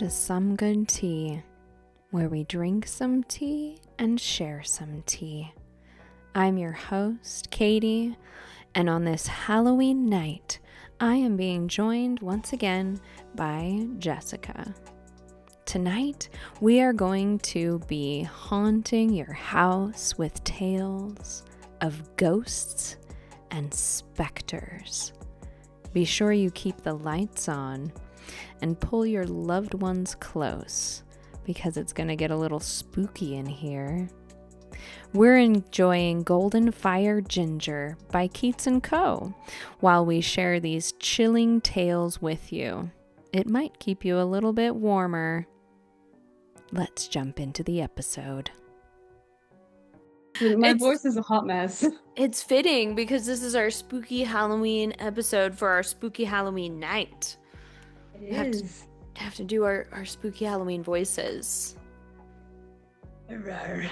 to Some Good Tea, where we drink some tea and share some tea. I'm your host, Katie, and on this Halloween night, I am being joined once again by Jessica. Tonight, we are going to be haunting your house with tales of ghosts and specters. Be sure you keep the lights on and pull your loved ones close because it's going to get a little spooky in here. We're enjoying Golden Fire Ginger by Keats and Co. while we share these chilling tales with you. It might keep you a little bit warmer. Let's jump into the episode. My voice is a hot mess. It's fitting because this is our spooky Halloween episode for our spooky Halloween night. It is. Have to do our spooky Halloween voices. Yeah.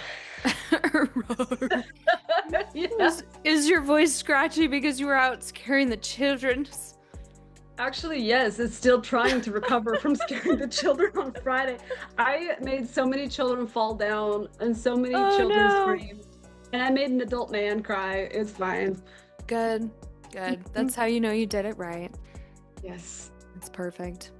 Is your voice scratchy because you were out scaring the children? Actually, yes. It's still trying to recover from scaring the children on Friday. I made so many children fall down and so many children scream. And I made an adult man cry. It's fine. Good. That's how you know you did it right. Yes. It's perfect.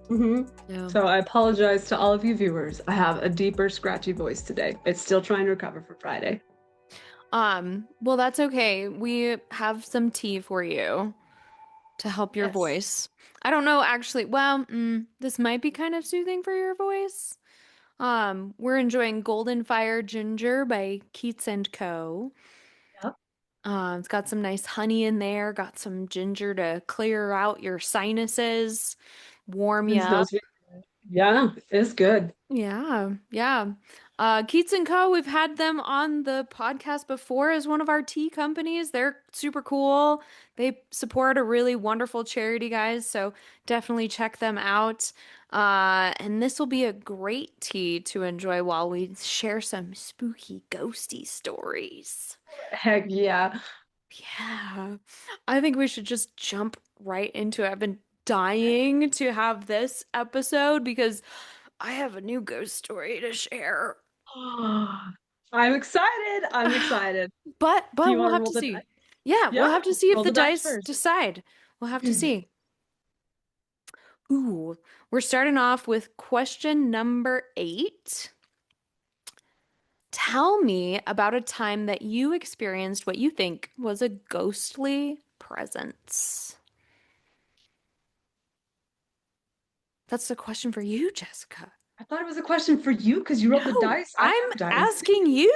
Yeah. So I apologize to all of you viewers. I have a deeper, scratchy voice today. It's still trying to recover from Friday. Well, that's okay. We have some tea for you to help your voice. I don't know, actually. Well, this might be kind of soothing for your voice. We're enjoying Golden Fire Ginger by Keats and Co. Yep. It's got some nice honey in there, got some ginger to clear out your sinuses, warm you up. Yeah, it's good. Yeah. Keats and Co, we've had them on the podcast before as one of our tea companies. They're super cool. They support a really wonderful charity, guys, so definitely check them out. And this will be a great tea to enjoy while we share some spooky, ghosty stories. Heck yeah. Yeah. I think we should just jump right into it. I've been dying to have this episode because I have a new ghost story to share. I'm excited. But You we'll want to have roll to the see. dice? Yeah, we'll have to see if roll the dice first. decide. We'll have to see. Ooh, we're starting off with question number 8. Tell me about a time that you experienced what you think was a ghostly presence. That's the question for you, Jessica. I thought it was a question for you because you rolled the dice. I'm asking you.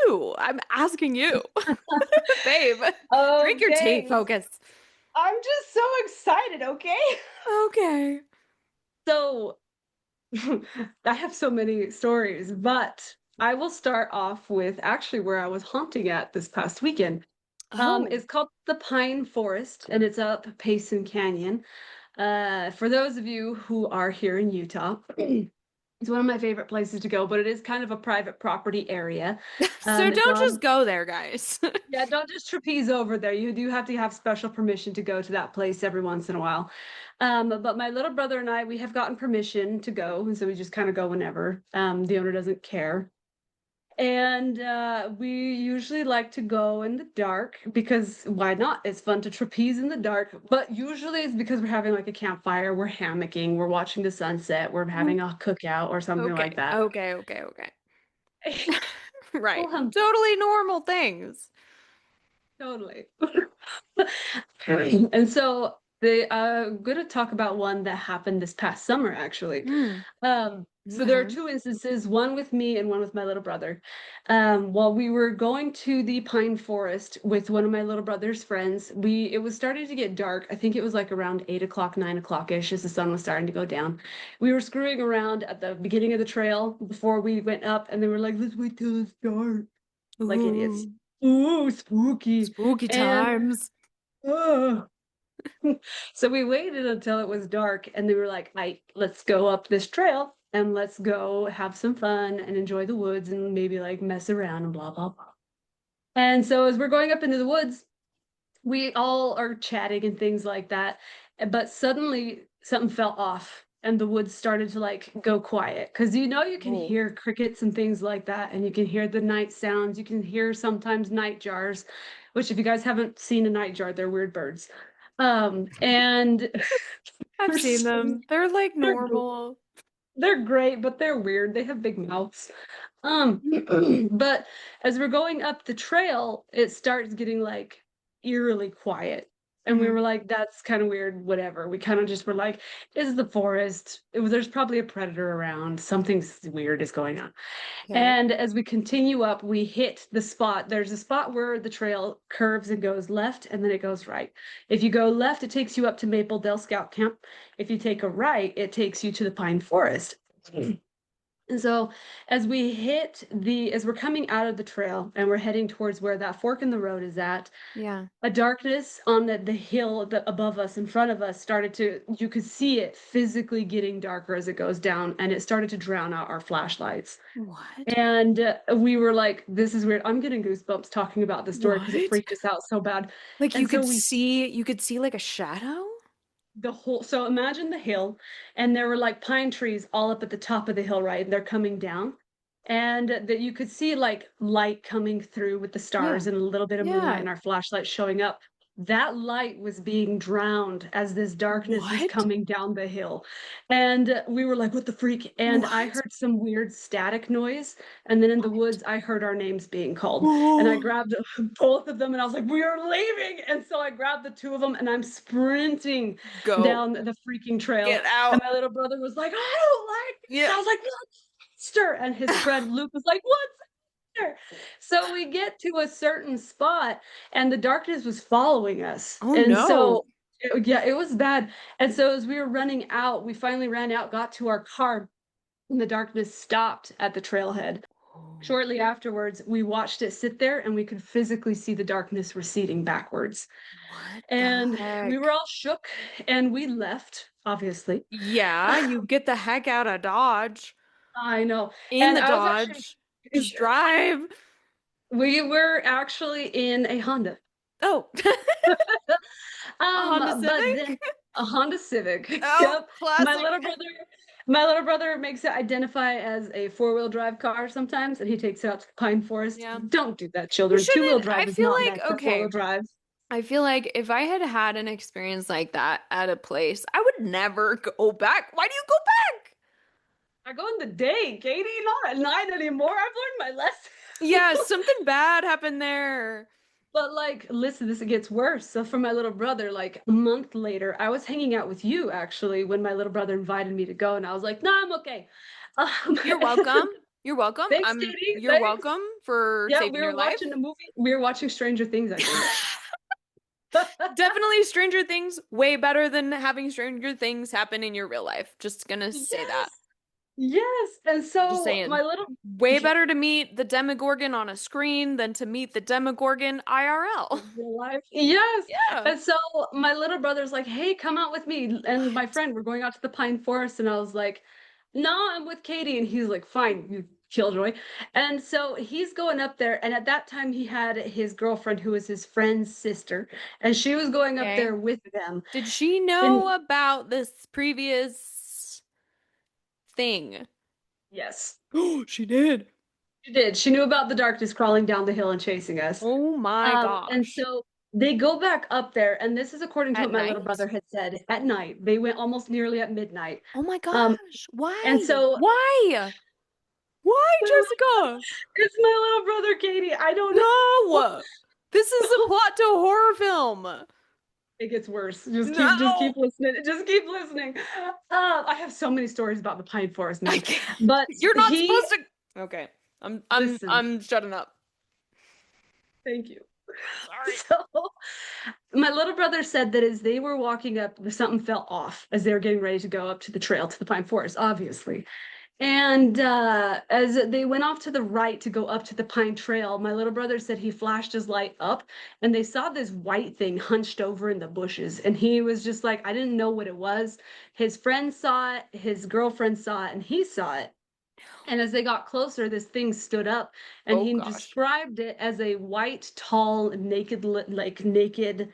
Babe, drink your tea, focus. I'm just so excited, okay? Okay. So, I have so many stories, but I will start off with actually where I was haunting at this past weekend. It's called the Pine Forest, and it's up Payson Canyon. For those of you who are here in Utah, it's one of my favorite places to go, but it is kind of a private property area. So don't just go there, guys. Yeah, don't just trapeze over there. You do have to have special permission to go to that place every once in a while. But my little brother and I, we have gotten permission to go, and so we just kind of go whenever. The owner doesn't care. And we usually like to go in the dark because why not? It's fun to trapeze in the dark. But usually it's because we're having like a campfire, we're hammocking, we're watching the sunset, we're having a cookout or something like that. Okay. Right. Totally normal things. Totally. And so I'm going to talk about one that happened this past summer, actually. So there are 2 instances, one with me and one with my little brother. While we were going to the pine forest with one of my little brother's friends, it was starting to get dark. I think it was like around 8 o'clock, 9 o'clock-ish as the sun was starting to go down. We were screwing around at the beginning of the trail before we went up, and they were like, let's wait till it's dark. Like idiots. Ooh, spooky. Spooky times. So we waited until it was dark, and they were like, let's go up this trail and let's go have some fun and enjoy the woods and maybe like mess around and blah, blah, blah. And so as we're going up into the woods, we all are chatting and things like that. But suddenly something fell off and the woods started to like go quiet. Because you can Oh. hear crickets and things like that, and you can hear the night sounds. You can hear sometimes night jars, which if you guys haven't seen a night jar, they're weird birds. And I've they're seen so, them. They're like they're normal. they're great, but they're weird. They have big mouths. But as we're going up the trail, it starts getting like eerily quiet. And we Hmm. were like, that's kind of weird, whatever. We kind of just were like, it's the forest. There's probably a predator around. Something weird is going on. Okay. And as we continue up, we hit the spot. There's a spot where the trail curves and goes left, and then it goes right. If you go left, it takes you up to Maple Dell Scout Camp. If you take a right, it takes you to the Pine Forest. And so as we're coming out of the trail and we're heading towards where that fork in the road is at, Yeah. a darkness on the hill above us in front of us you could see it physically getting darker as it goes down, and it started to drown out our flashlights. What? And we were like, this is weird. I'm getting goosebumps talking about the story because it What? freaked us out so bad. Like And so you could see like a shadow? so imagine the hill, and there were like pine trees all up at the top of the hill, right? And they're coming down. And that you could see like light coming through with the Yeah. stars and a little bit of moonlight Yeah. and our flashlight showing up. That light was being drowned as this darkness is What? coming down the hill. And we were like, what the freak? And I What? heard some weird static noise. And then in the woods, I heard our names being called. And I grabbed both of them and I was like, we are leaving. And so I grabbed the two of them and I'm sprinting Go. down the freaking trail. Get And out. my little brother was like, I don't like it. Yeah. And I was like, monster. And his friend Luke was like, what's there? So we get to a certain spot and the darkness was following us. Oh And no. so yeah, it was bad. And so as we were running out, we finally ran out, got to our car, and the darkness stopped at the trailhead. Oh, Shortly afterwards, we watched it sit there and we could physically see the darkness receding backwards. what the And we were heck? all shook and we left, obviously. Yeah, you get the heck out of Dodge. I know. In And the I was actually, Dodge. Just drive. we were actually in a Honda. Oh. A Honda But then Civic? a Honda Civic. Oh, Yep. My classic. little brother, my little brother makes it identify as a four-wheel drive car sometimes, and he takes it out to the pine forest. Yeah. Don't do that, You children. Two-wheel shouldn't. I drive is feel not like, meant for okay, four-wheel drive. I feel like if I had had an experience like that at a place, I would never go back. Why do you go back? I go in the day, Katie, not at night anymore. I've learned my lesson. Yeah, something bad happened there. But like, listen, this gets worse. So for my little brother, like a month later, I was hanging out with you actually when my little brother invited me to go, and I was like, "Nah, I'm okay." You're welcome. You're welcome. Thanks, Katie. You're Thanks. welcome for Yeah, saving we your were life. watching a movie. We were watching Stranger Things, I think. Definitely Stranger Things, way better than having Stranger Things happen in your real life. Just gonna say that. Yes, yes. And Just so saying. my little Way better to meet the Demogorgon on a screen than to meet the Demogorgon IRL. in real life, yes. Yeah. And so my little brother's like, "Hey, come out with me." And my What? friend, we're going out to the Pine Forest, and I was like, "No, I'm with Katie." And he's like, "Fine, you killjoy." And so he's going up there, and at that time he had his girlfriend who was his friend's sister, and she was going up Okay. there with them. Did she And know about this previous thing? yes, Oh, she did. she did. She knew about the darkness crawling down the hill and chasing us. Oh my And gosh. so they go back up there, and this is according to At what my little night? brother had said at night. They went almost nearly at midnight. Oh my Um, gosh. and Why? so Why? Why, Jessica? it's my little brother, Katie. I don't know. No. This is the plot to a horror film. It gets worse. Just No. keep listening. Just keep listening. I have so many stories about the pine forest, I man. can't. But You're not he, supposed to. Okay. I'm I'm listen. I'm shutting up. Thank you. Sorry. So my little brother said that as they were walking up, something fell off as they were getting ready to go up to the trail to the pine forest, obviously. And as they went off to the right to go up to the pine trail, my little brother said he flashed his light up and they saw this white thing hunched over in the bushes. And he was just like, I didn't know what it was. His friend saw it, his girlfriend saw it, and he saw it. And as they got closer, this thing stood up and Oh he gosh. described it as a white, tall, naked, like naked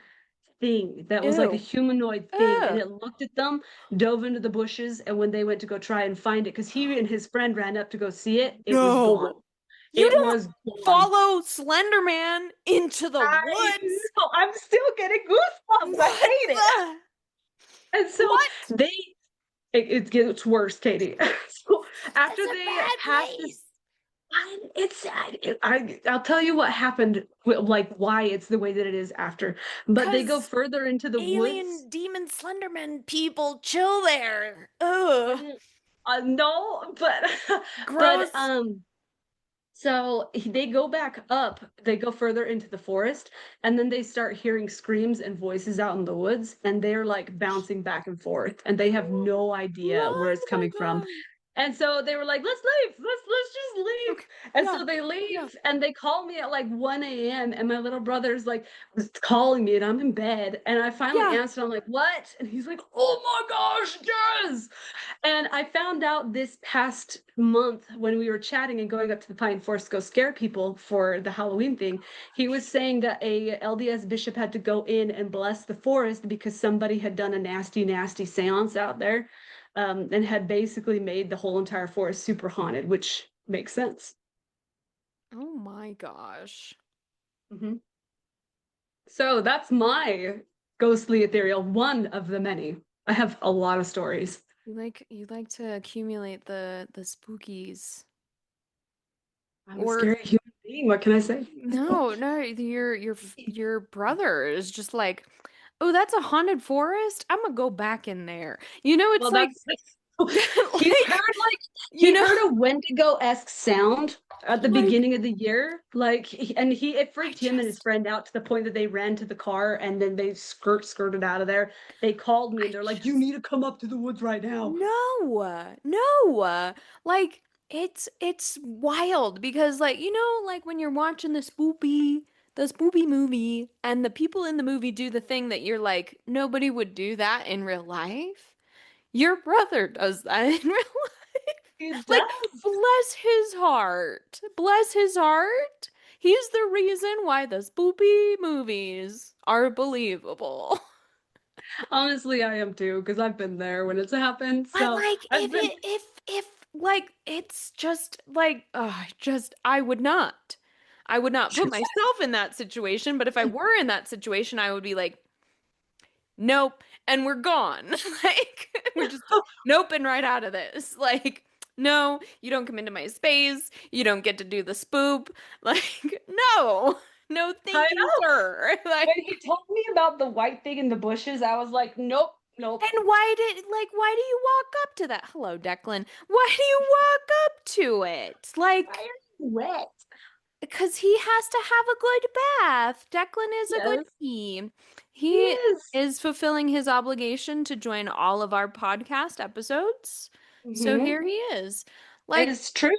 thing that was like a Ew. humanoid thing, and Ugh. it looked at them, dove into the bushes, and when they went to go try and find it, because he and his friend ran up to go see it, it was gone. No. You It don't was gone. follow Slender Man into the I woods. know, I'm still getting goosebumps. I What hate it. the? And so What? they, it gets worse, Katie. So That's after a they bad passed this, place. I'll tell you what happened, like why it's the way that it is after. But they go Cause further into the woods. alien demon Slenderman people chill there. Ugh. Mm, no, but but Gross. so they go back up, they go further into the forest, and then they start hearing screams and voices out in the woods, and they're like bouncing back and forth, and they have Ew. no idea where Run, it's my coming from. God. And so they were like, let's leave, let's just leave. Okay. And Yeah. so they Yeah. leave and they call me at like 1 a.m. and my little brother's like calling me and I'm in bed. And I finally Yeah. answered, I'm like, what? And he's like, oh my gosh, yes. And I found out this past month when we were chatting and going up to the Pine Forest to go scare people for the Halloween thing, he was saying that a LDS bishop had to go in and bless the forest because somebody had done a nasty, nasty seance out there, and had basically made the whole entire forest super haunted, which makes sense. Oh my gosh. Mhm. So that's my ghostly ethereal, one of the many. I have a lot of stories. You like to accumulate the spookies. I'm a Or scary human being. What can I say? no, no, your brother is just like, "Oh, that's a haunted forest. I'm gonna go back in there." You know, it's Well, like that's he's heard like like you he know, heard a Wendigo-esque sound at the like beginning of the year. Like and he it I freaked him and his just friend out to the point that they ran to the car and then they skirted out of there. They called me and I they're like, "You just need to come up to the woods right now." no. No. Like it's wild because like like when you're watching the spoopy movie and the people in the movie do the thing that you're like nobody would do that in real life. Your brother does that in real life. He Like, does. bless his heart. Bless his heart. He's the reason why the spoopy movies are believable. Honestly, I am too, because I've been there when it's happened. But So like I've been if like it's just like I would not. I would not put myself in that situation, but if I were in that situation, I would be like, nope, and we're gone. Like we're just noping right out of this. Like, no, you don't come into my space. You don't get to do the spoop. Like, no. No, I thank you, know. sir. When Like, he told me about the white thing in the bushes, I was like, nope, nope. and why do you walk up to that? Hello, Declan. Why do you walk up to it? Why Like, are you wet? because he has to have a good bath. Declan is a good Yes, he. he He is. is fulfilling his obligation to join all of our podcast episodes. So Hmm. here he is. Like, It's true.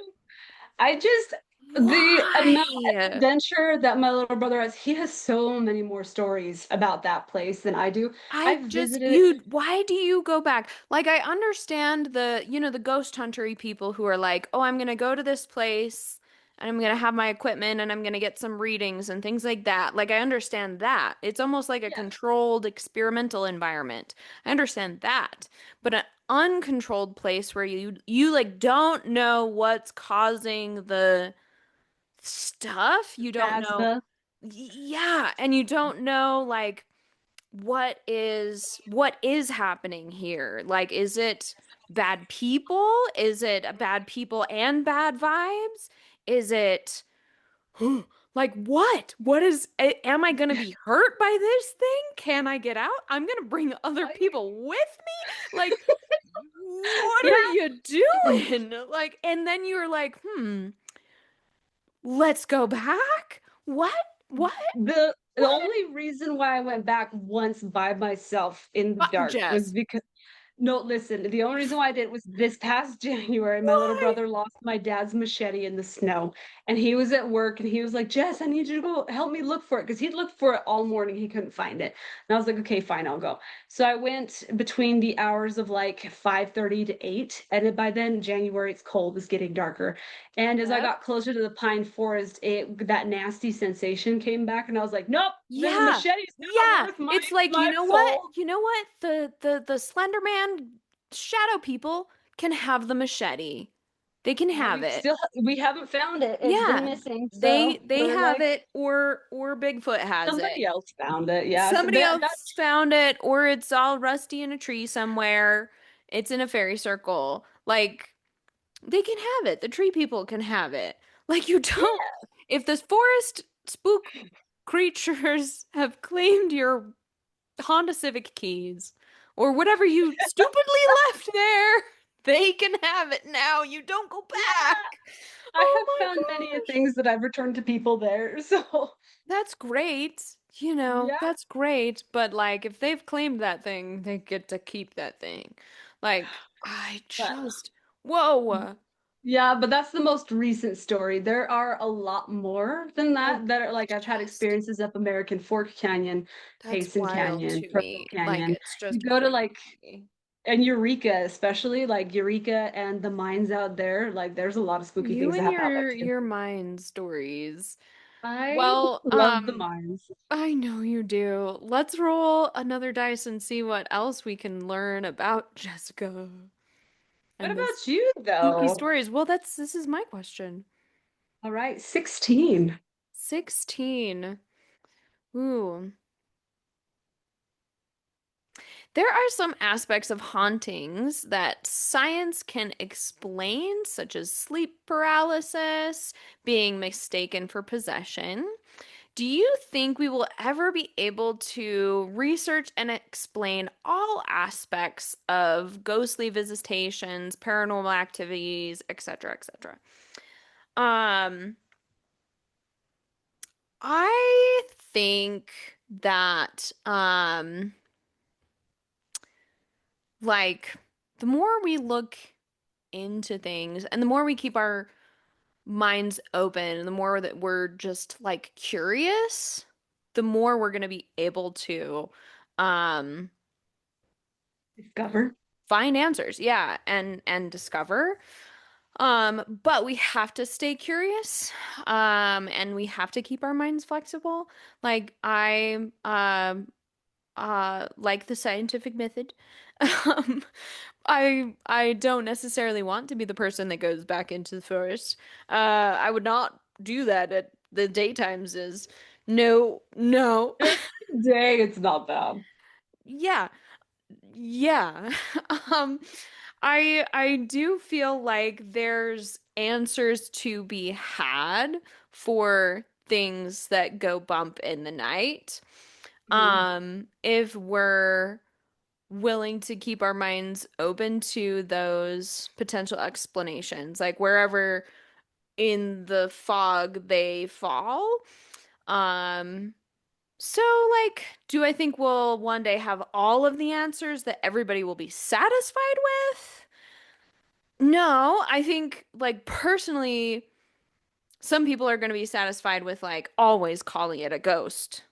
I just the amount of why? adventure that my little brother has, he has so many more stories about that place than I do. I I've just visited it. you why do you go back? Like I understand the ghost huntery people who are like, "Oh, I'm going to go to this place and I'm going to have my equipment and I'm going to get some readings and things like that." Like I understand that. It's almost like a Yeah, controlled experimental environment. I understand that. But an uncontrolled place where you like don't know what's causing the stuff, you don't bad know. stuff. Yeah, and you don't know like what is happening here? Like, is it bad people? Is it a bad people and bad vibes? Is it like what? Am I gonna be hurt by this thing? Can I get out? I'm gonna bring other I, people with me? Like, what are yeah. you doing? Like, and then you're like, let's go back? What? What? The What? only reason why I went back once by myself in the dark was Jess. No, listen, the only reason why I did it was this past January, my little Why? brother lost my dad's machete in the snow. And he was at work and he was like, Jess, I need you to go help me look for it. Because he'd looked for it all morning. He couldn't find it. And I was like, okay, fine, I'll go. So I went between the hours of like 5:30 to 8. And by then, January, it's cold, it's getting darker. And as I Yep. got closer to the pine forest, that nasty sensation came back. And I was like, nope, the Yeah. machete's not Yeah. worth my It's like, you my know what? soul. You know what? The Slender Man shadow people can have the machete. They can have it. We haven't found it. It's been Yeah. missing. They So they we're have like, it or Bigfoot has it. somebody else found it. Yeah. So Somebody that else found it or it's all rusty in a tree somewhere. It's in a fairy circle. Like they can have it. The tree people can have it. Like you don't yeah. if the forest spook creatures have claimed your Honda Civic keys or whatever you stupidly left there, they can have it now. You don't go Yeah. back. I Oh have my found many gosh. things that I've returned to people there. So That's great. yeah. That's great. But like, if they've claimed that thing, they get to keep that thing. Like, I But just, whoa. yeah, but that's the most recent story. There are a lot more than Oh, that are like I've had just, experiences up American Fork Canyon, that's Payson wild Canyon, to Purple me. Like, Canyon. it's You just go to like crazy. and Eureka, especially like Eureka and the mines out there, like there's a lot of spooky You things that and happen out there too. your mind stories. I Well, love the mines. I know you do. Let's roll another dice and see what else we can learn about Jessica What and this about you spooky though? stories. Well, this is my question. All right, 16. 16. Ooh. There are some aspects of hauntings that science can explain, such as sleep paralysis, being mistaken for possession. Do you think we will ever be able to research and explain all aspects of ghostly visitations, paranormal activities, etc., etc.? Um, I think that like the more we look into things and the more we keep our minds open and the more that we're just like curious, the more we're going to be able to um Discover. find answers. Yeah, and discover. But we have to stay curious. And we have to keep our minds flexible. Like I like the scientific method. Um, I don't necessarily want to be the person that goes back into the forest. I would not do that at the daytimes is no, no. Dang, it's not bad. Yeah. Yeah. Um, I do feel like there's answers to be had for things that go bump in the night. Mhm. If we're willing to keep our minds open to those potential explanations, like wherever in the fog they fall. Um, so like, do I think we'll one day have all of the answers that everybody will be satisfied with? No, I think like personally, some people are going to be satisfied with like always calling it a ghost,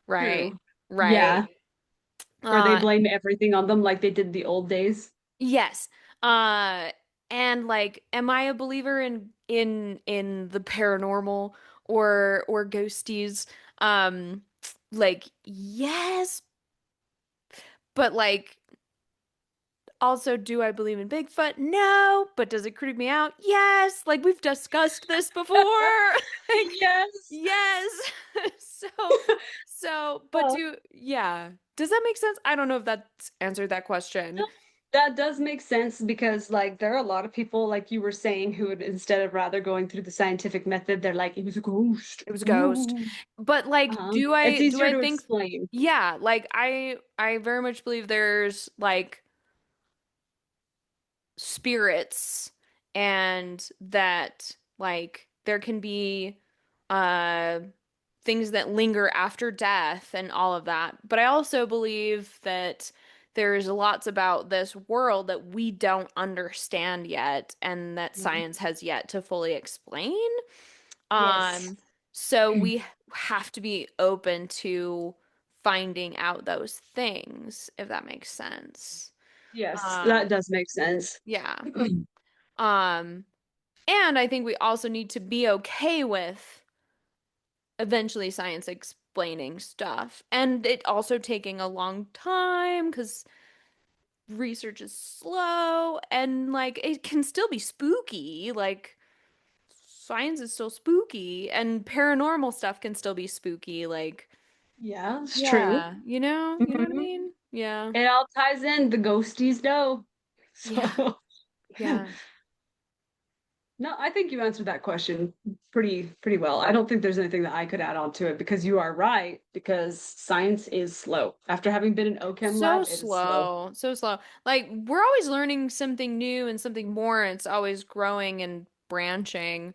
right? True. Right. Yeah. Where they Uh, blame everything on them like they did the old days. Yes. Uh and like am I a believer in the paranormal or ghosties? Like yes, but like also do I believe in Bigfoot? No, but does it creep me out? Yes. Like we've discussed this before. Like Yes. yes. So but Uh, do yeah. Does that make sense? I don't know if that's answered that question. no, that does make sense because like there are a lot of people like you were saying who would instead of rather going through the scientific method, they're like, it was a ghost. It was a ghost. Ooh. But like, Uh-huh. It's do easier I to think explain. yeah, like I very much believe there's like spirits and that like there can be uh things that linger after death and all of that. But I also believe that there's lots about this world that we don't understand yet and that Mhm. science has yet to fully explain. Yes. Um, so we have to be open to finding out those things, if that makes sense. Yes, that Um, does make sense. yeah. Um, and I think we also need to be okay with eventually science explaining stuff and it also taking a long time because research is slow and like it can still be spooky. Like science is still spooky and paranormal stuff can still be spooky. Like, Yeah, it's true. yeah, you know what I Mhm. mean? Yeah. It all ties in. The ghosties know. Yeah. So, Yeah. no, I think you answered that question pretty well. I don't think there's anything that I could add on to it because you are right, because science is slow. After having been in OChem So lab, it is slow. slow, so slow. Like we're always learning something new and something more, and it's always growing and branching.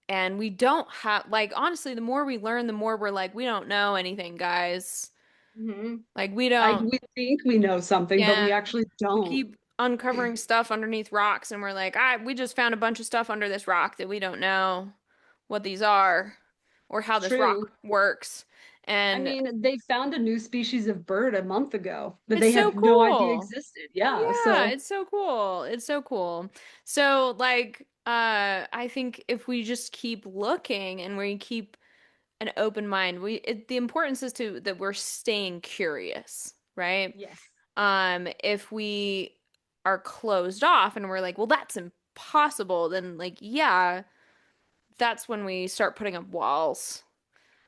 And we don't have like honestly, the more we learn, the more we're like, we don't know anything, guys. Hmm. Like we don't, We think we know something, but yeah. we actually We don't. keep uncovering stuff underneath rocks, and we're like, we just found a bunch of stuff under this rock that we don't know what these are or how It's this true. rock works. I And mean, they found a new species of bird a month ago that it's they so had no idea cool. existed. Yeah, Yeah, so it's so cool. It's so cool. So like I think if we just keep looking and we keep an open mind, the importance is to that we're staying curious, right? yes. If we are closed off and we're like, well, that's impossible, then like yeah, that's when we start putting up walls.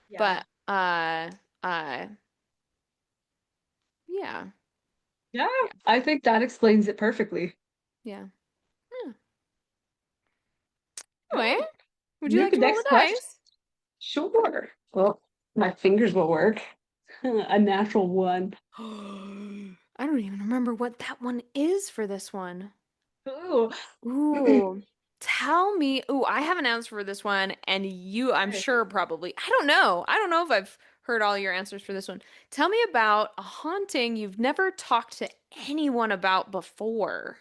Yeah. But uh yeah. Yeah, Yeah. I think that explains it perfectly. Yeah. Yeah. Anyway, Oh, would you like new to roll the next question. dice? Sure. Well, my fingers will work. A natural one. I don't even remember what that one is for this one. Ooh. Ooh, tell me. Ooh, I have an answer for this one, and you, I'm Okay. sure, probably. I don't know. I don't know if I've heard all your answers for this one. Tell me about a haunting you've never talked to anyone about before.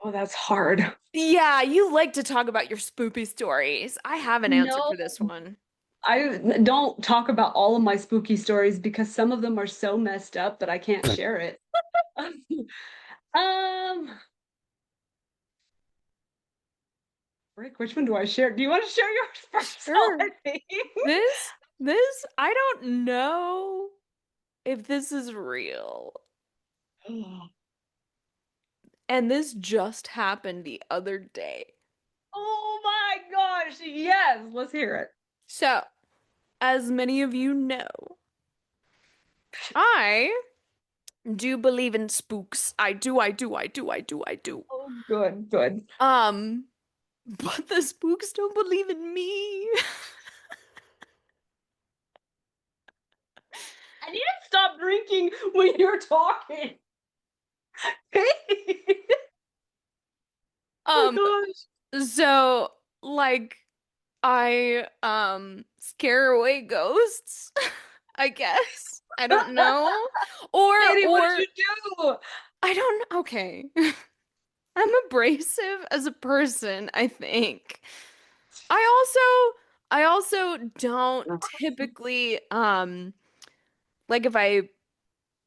Oh, that's hard. Yeah, you like to talk about your spoopy stories. I have an answer No, for this one. I don't talk about all of my spooky stories because some of them are so messed up that I can't share it. Um, Rick, which one do I share? Do you want to share yours first? Sure. I think. I don't know if this is real. And this just happened the other day. Oh my gosh, yes, let's hear it. So, as many of you know, I do believe in spooks. I do. Oh, good, good. Um, but the spooks don't believe in me. I need to stop drinking when you're talking. Oh Um, my gosh. so like I scare away ghosts, I guess. I don't know. Katie, what did Or you do? I don't okay. I'm abrasive as a person, I think. I also don't typically like if I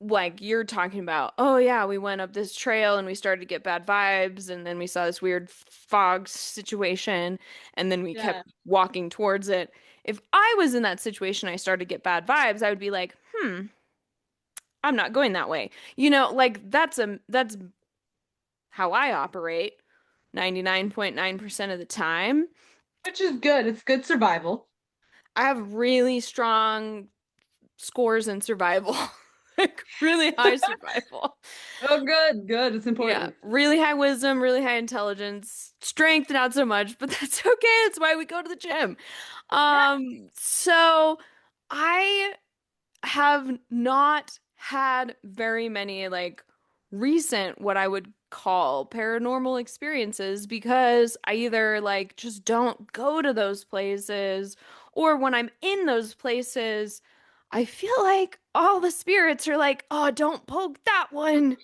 like you're talking about, oh yeah, we went up this trail and we started to get bad vibes and then we saw this weird fog situation and then we kept Yeah. walking towards it. If I was in that situation, I started to get bad vibes, I would be like, I'm not going that way. You know, like that's how I operate 99.9% of the time. Which is good. It's good survival. I have really strong scores in survival. Like really high survival. Oh, good, good. It's Yeah, important. really high wisdom, really high intelligence, strength not so much, but that's okay. It's why we go to the gym. Yeah. So I have not had very many like recent what I would call paranormal experiences because I either like just don't go to those places or when I'm in those places, I feel like all the spirits are like, "Oh, don't poke that one.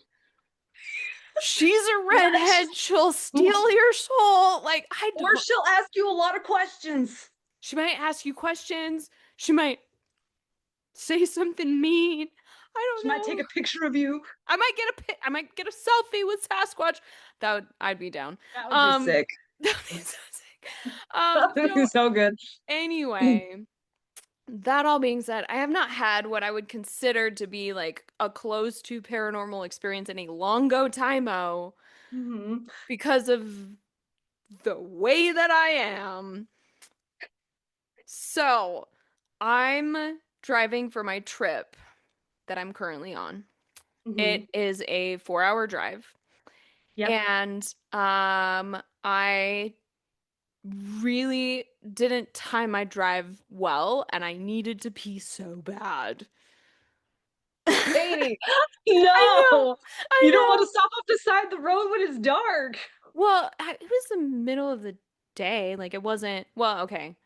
She's a Yes. redhead. She'll steal your soul." Like, I Or don't. she'll ask you a lot of questions. She might ask you questions. She might say something mean. I She might don't take know. a picture of you. I might get a selfie with Sasquatch. I'd be down. That would be Um, sick. that'd be so sick. That would be So so good. anyway, that all being said, I have not had what I would consider to be like a close to paranormal experience in a longo timeo Hmm. because of the way that I am. So, I'm driving for my trip that I'm currently on. Hmm. It is a 4-hour drive. Yep. And I really didn't time my drive well, and I needed to pee so bad. Katie, I know, no. I You don't want know. to stop off the side of the road when it's dark. Well, it was the middle of the day. Like it wasn't, well, okay.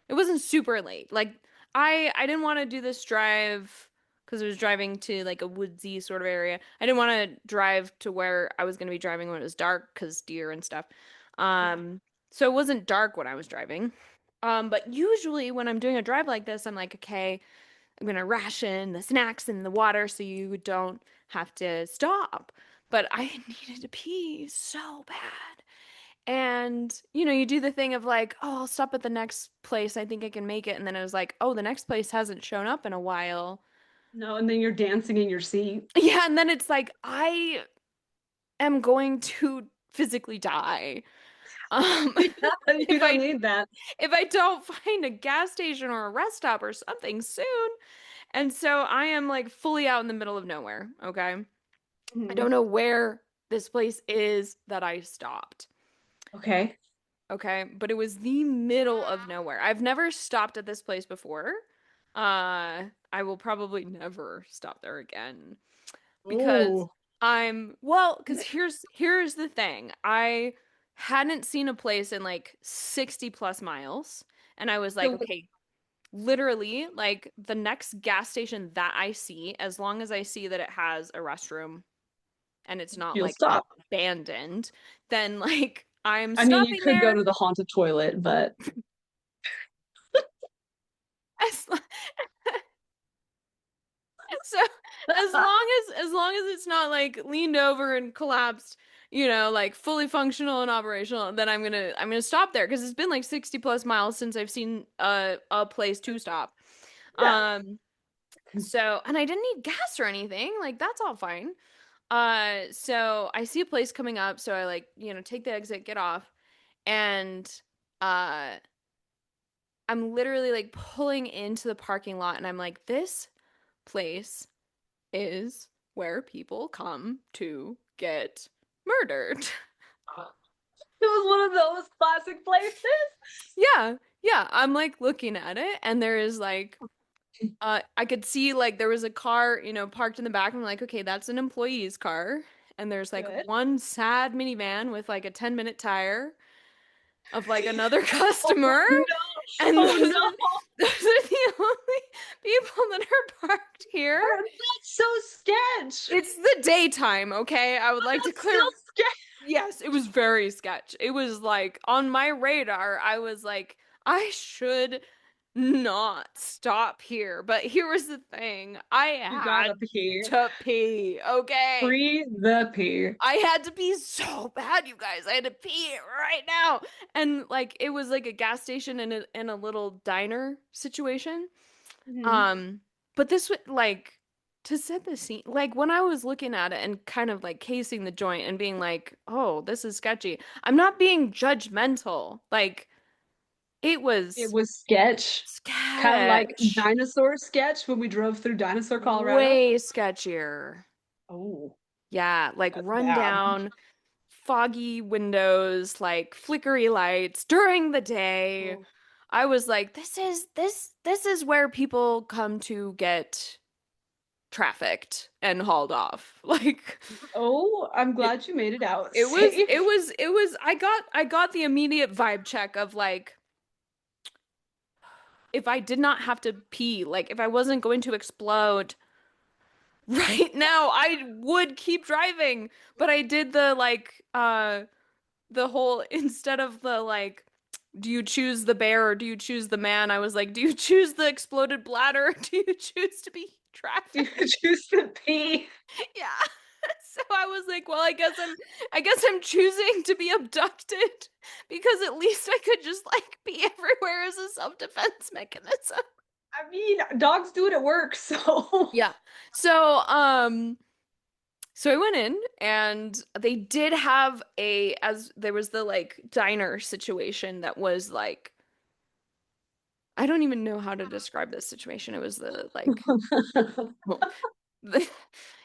It wasn't super late. Like I didn't want to do this drive because I was driving to like a woodsy sort of area. I didn't want to drive to where I was going to be driving when it was dark because deer and stuff. Yeah. So it wasn't dark when I was driving. But usually when I'm doing a drive like this, I'm like, okay, I'm gonna ration the snacks and the water so you don't have to stop. But I needed to pee so bad. And, you do the thing of like, oh, I'll stop at the next place. I think I can make it. And then it was like, oh, the next place hasn't shown up in a while. No, and then you're dancing in your seat. Yeah. And then it's like, I am going to physically die. Um, Yeah, you if don't I need that. if I don't find a gas station or a rest stop or something soon. And so I am like fully out in the middle of nowhere. Okay. I Mhm. don't know where this place is that I stopped. Okay. Okay, but it was the middle of nowhere. I've never stopped at this place before. I will probably never stop there again because Oh. because here's the thing. I hadn't seen a place in like 60 plus miles, and I was like, So okay, literally, like the next gas station that I see, as long as I see that it has a restroom and it's not you'll like stop. abandoned, then like I'm I mean, you stopping could go there. to the haunted toilet, but As, so as long as it's not like leaned over and collapsed, like fully functional and operational, then I'm gonna stop there because it's been like 60 plus miles since I've seen a place to stop. yeah. Um so and I didn't need gas or anything. Like that's all fine. So I see a place coming up, so I like, take the exit, get off, and uh I'm literally like pulling into the parking lot and I'm like, this place is where people come to get murdered. It was one of those classic places. Yeah, yeah. I'm like looking at it, and there is like, I could see like there was a car, parked in the back. I'm like, okay, that's an employee's car. And there's like Good. one sad minivan with like a 10-minute tire of like another Oh customer. no. And Oh those no. are those are the only people that are parked here. That's so sketch. It's the daytime, okay? I would like to That's still clear. sketch. Yes, it was very sketch. It was like on my radar, I was like, I should not stop here. But here was the thing. I You had gotta pee. to pee, okay? Free the pee. I had to pee so bad, you guys. I had to pee right now. And like it was like a gas station and a little diner situation. Mhm. Um, but this would like to set the scene, like when I was looking at it and kind of like casing the joint and being like, oh, this is sketchy. I'm not being judgmental. Like it It was was sketch. Kind of like sketch. dinosaur sketch when we drove through Dinosaur, Colorado. Way sketchier. Oh, Yeah, like that's run bad. down, foggy windows, like flickery lights during the day. Oh. I was like, this is where people come to get trafficked and hauled off. Like Oh, I'm it, glad you made it out it was safe. it was it was I got the immediate vibe check of like if I did not have to pee, like if I wasn't going to explode Right now, I would keep driving, but I did the whole instead of the like, do you choose the bear or do you choose the man? I was like, do you choose the exploded bladder or do you choose to be You trafficked? choose to pee. Yeah. So I was like, well, I guess I'm choosing to be abducted because at least I could just like be everywhere as a self-defense mechanism. I mean, dogs do it at work, so. Yeah. So, so I went in and they did have as there was the like diner situation that was like, I don't even know how to describe this situation. It was the like, well, the,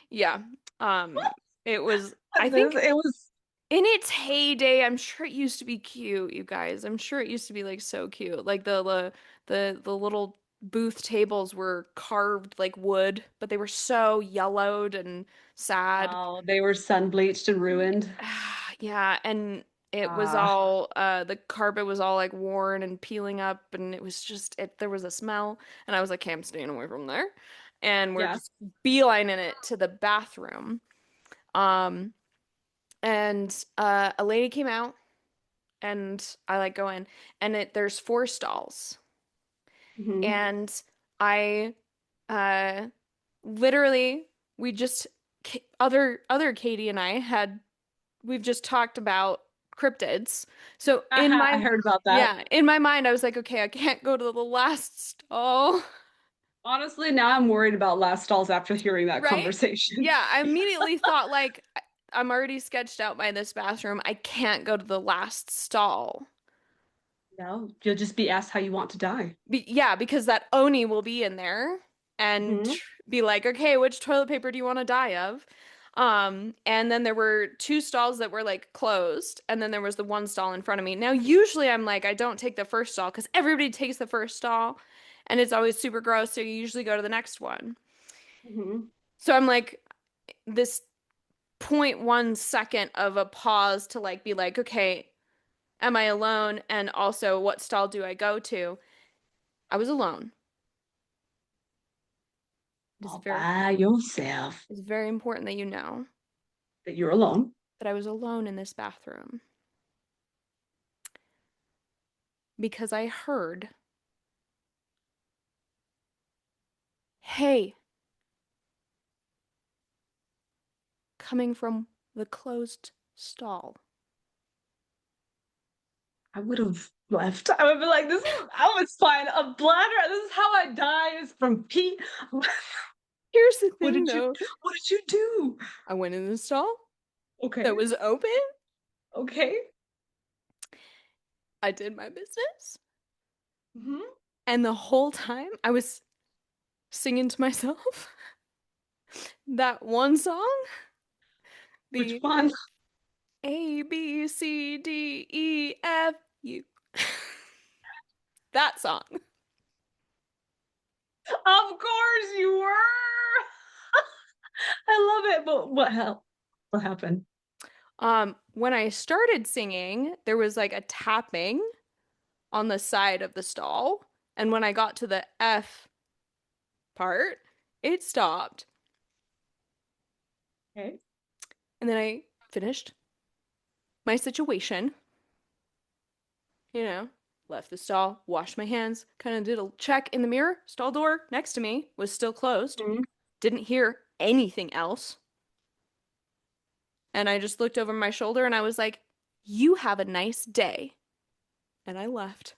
yeah. Um, it was, I think It was. in its heyday, I'm sure it used to be cute, you guys. I'm sure it used to be like so cute. Like the little booth tables were carved like wood, but they were so yellowed and sad. Oh, they were sun bleached and ruined. Yeah, and it was Ah, all the carpet was all like worn and peeling up and it was just there was a smell and I was like, okay, I'm staying away from there. And we're yeah. just beelining it to the bathroom. Um and a lady came out and I like go in and there's four stalls. Hmm. And I uh literally we just other Katie and I had we've just talked about cryptids. So in I my heard about that. yeah, in my mind I was like, okay, I can't go to the last stall, Honestly, now I'm worried about last stalls after hearing that right? conversation. Yeah, I immediately thought like I'm already sketched out by this bathroom. I can't go to the last stall. No, you'll just be asked how you want to die. Yeah, because that Oni will be in there and Hmm. be like, okay, which toilet paper do you want to die of? And then there were two stalls that were like closed, and then there was the one stall in front of me. Now, usually I'm like, I don't take the first stall because everybody takes the first stall, and it's always super gross, so you usually go to the next one. Hmm. So I'm like, this 0.1 second of a pause to like be like, okay, am I alone? And also, what stall do I go to? I was alone. It is All very by yourself. It's very important that you know That you're alone. that I was alone in this bathroom because I heard, hey, coming from the closed stall. I would have left. I would be like, this is, I was fine. A bladder. This is how I die is from pee. Here's the What thing did you though. what did you do? I went in the stall Okay. that was open. Okay. I did my business. Hmm. And the whole time I was singing to myself that one song, Which the one? A, B, C, D, E, F, U. That song. Of course you were. I love it. But what hell? What happened? When I started singing, there was like a tapping on the side of the stall. And when I got to the F part, it stopped. Okay. And then I finished my situation, you know, left the stall, washed my hands, kind of did a check in the mirror. Stall door next to me was still closed. Mhm. Didn't hear anything else. And I just looked over my shoulder and I was like, you have a nice day. And I left.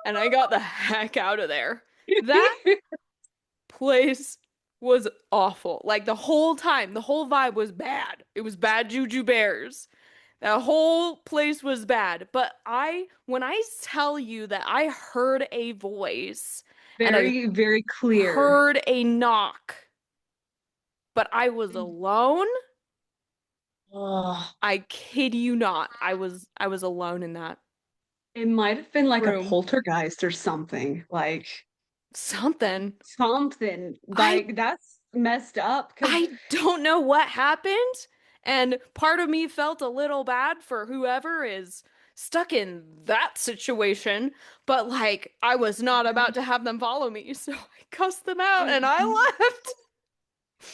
And I got the heck out of there. That place was awful. Like the whole time, the whole vibe was bad. It was bad juju bears. The whole place was bad. But when I tell you that I heard a voice and I Very, very clear. heard a knock, but I was alone, Oh, I kid you not. I was alone in that it might have been like a room. poltergeist or something. Like Something. something. I Like that's messed up because I don't know what happened, and part of me felt a little bad for whoever is stuck in that situation, but like I was not about to have them follow me, so I cussed them out and I left.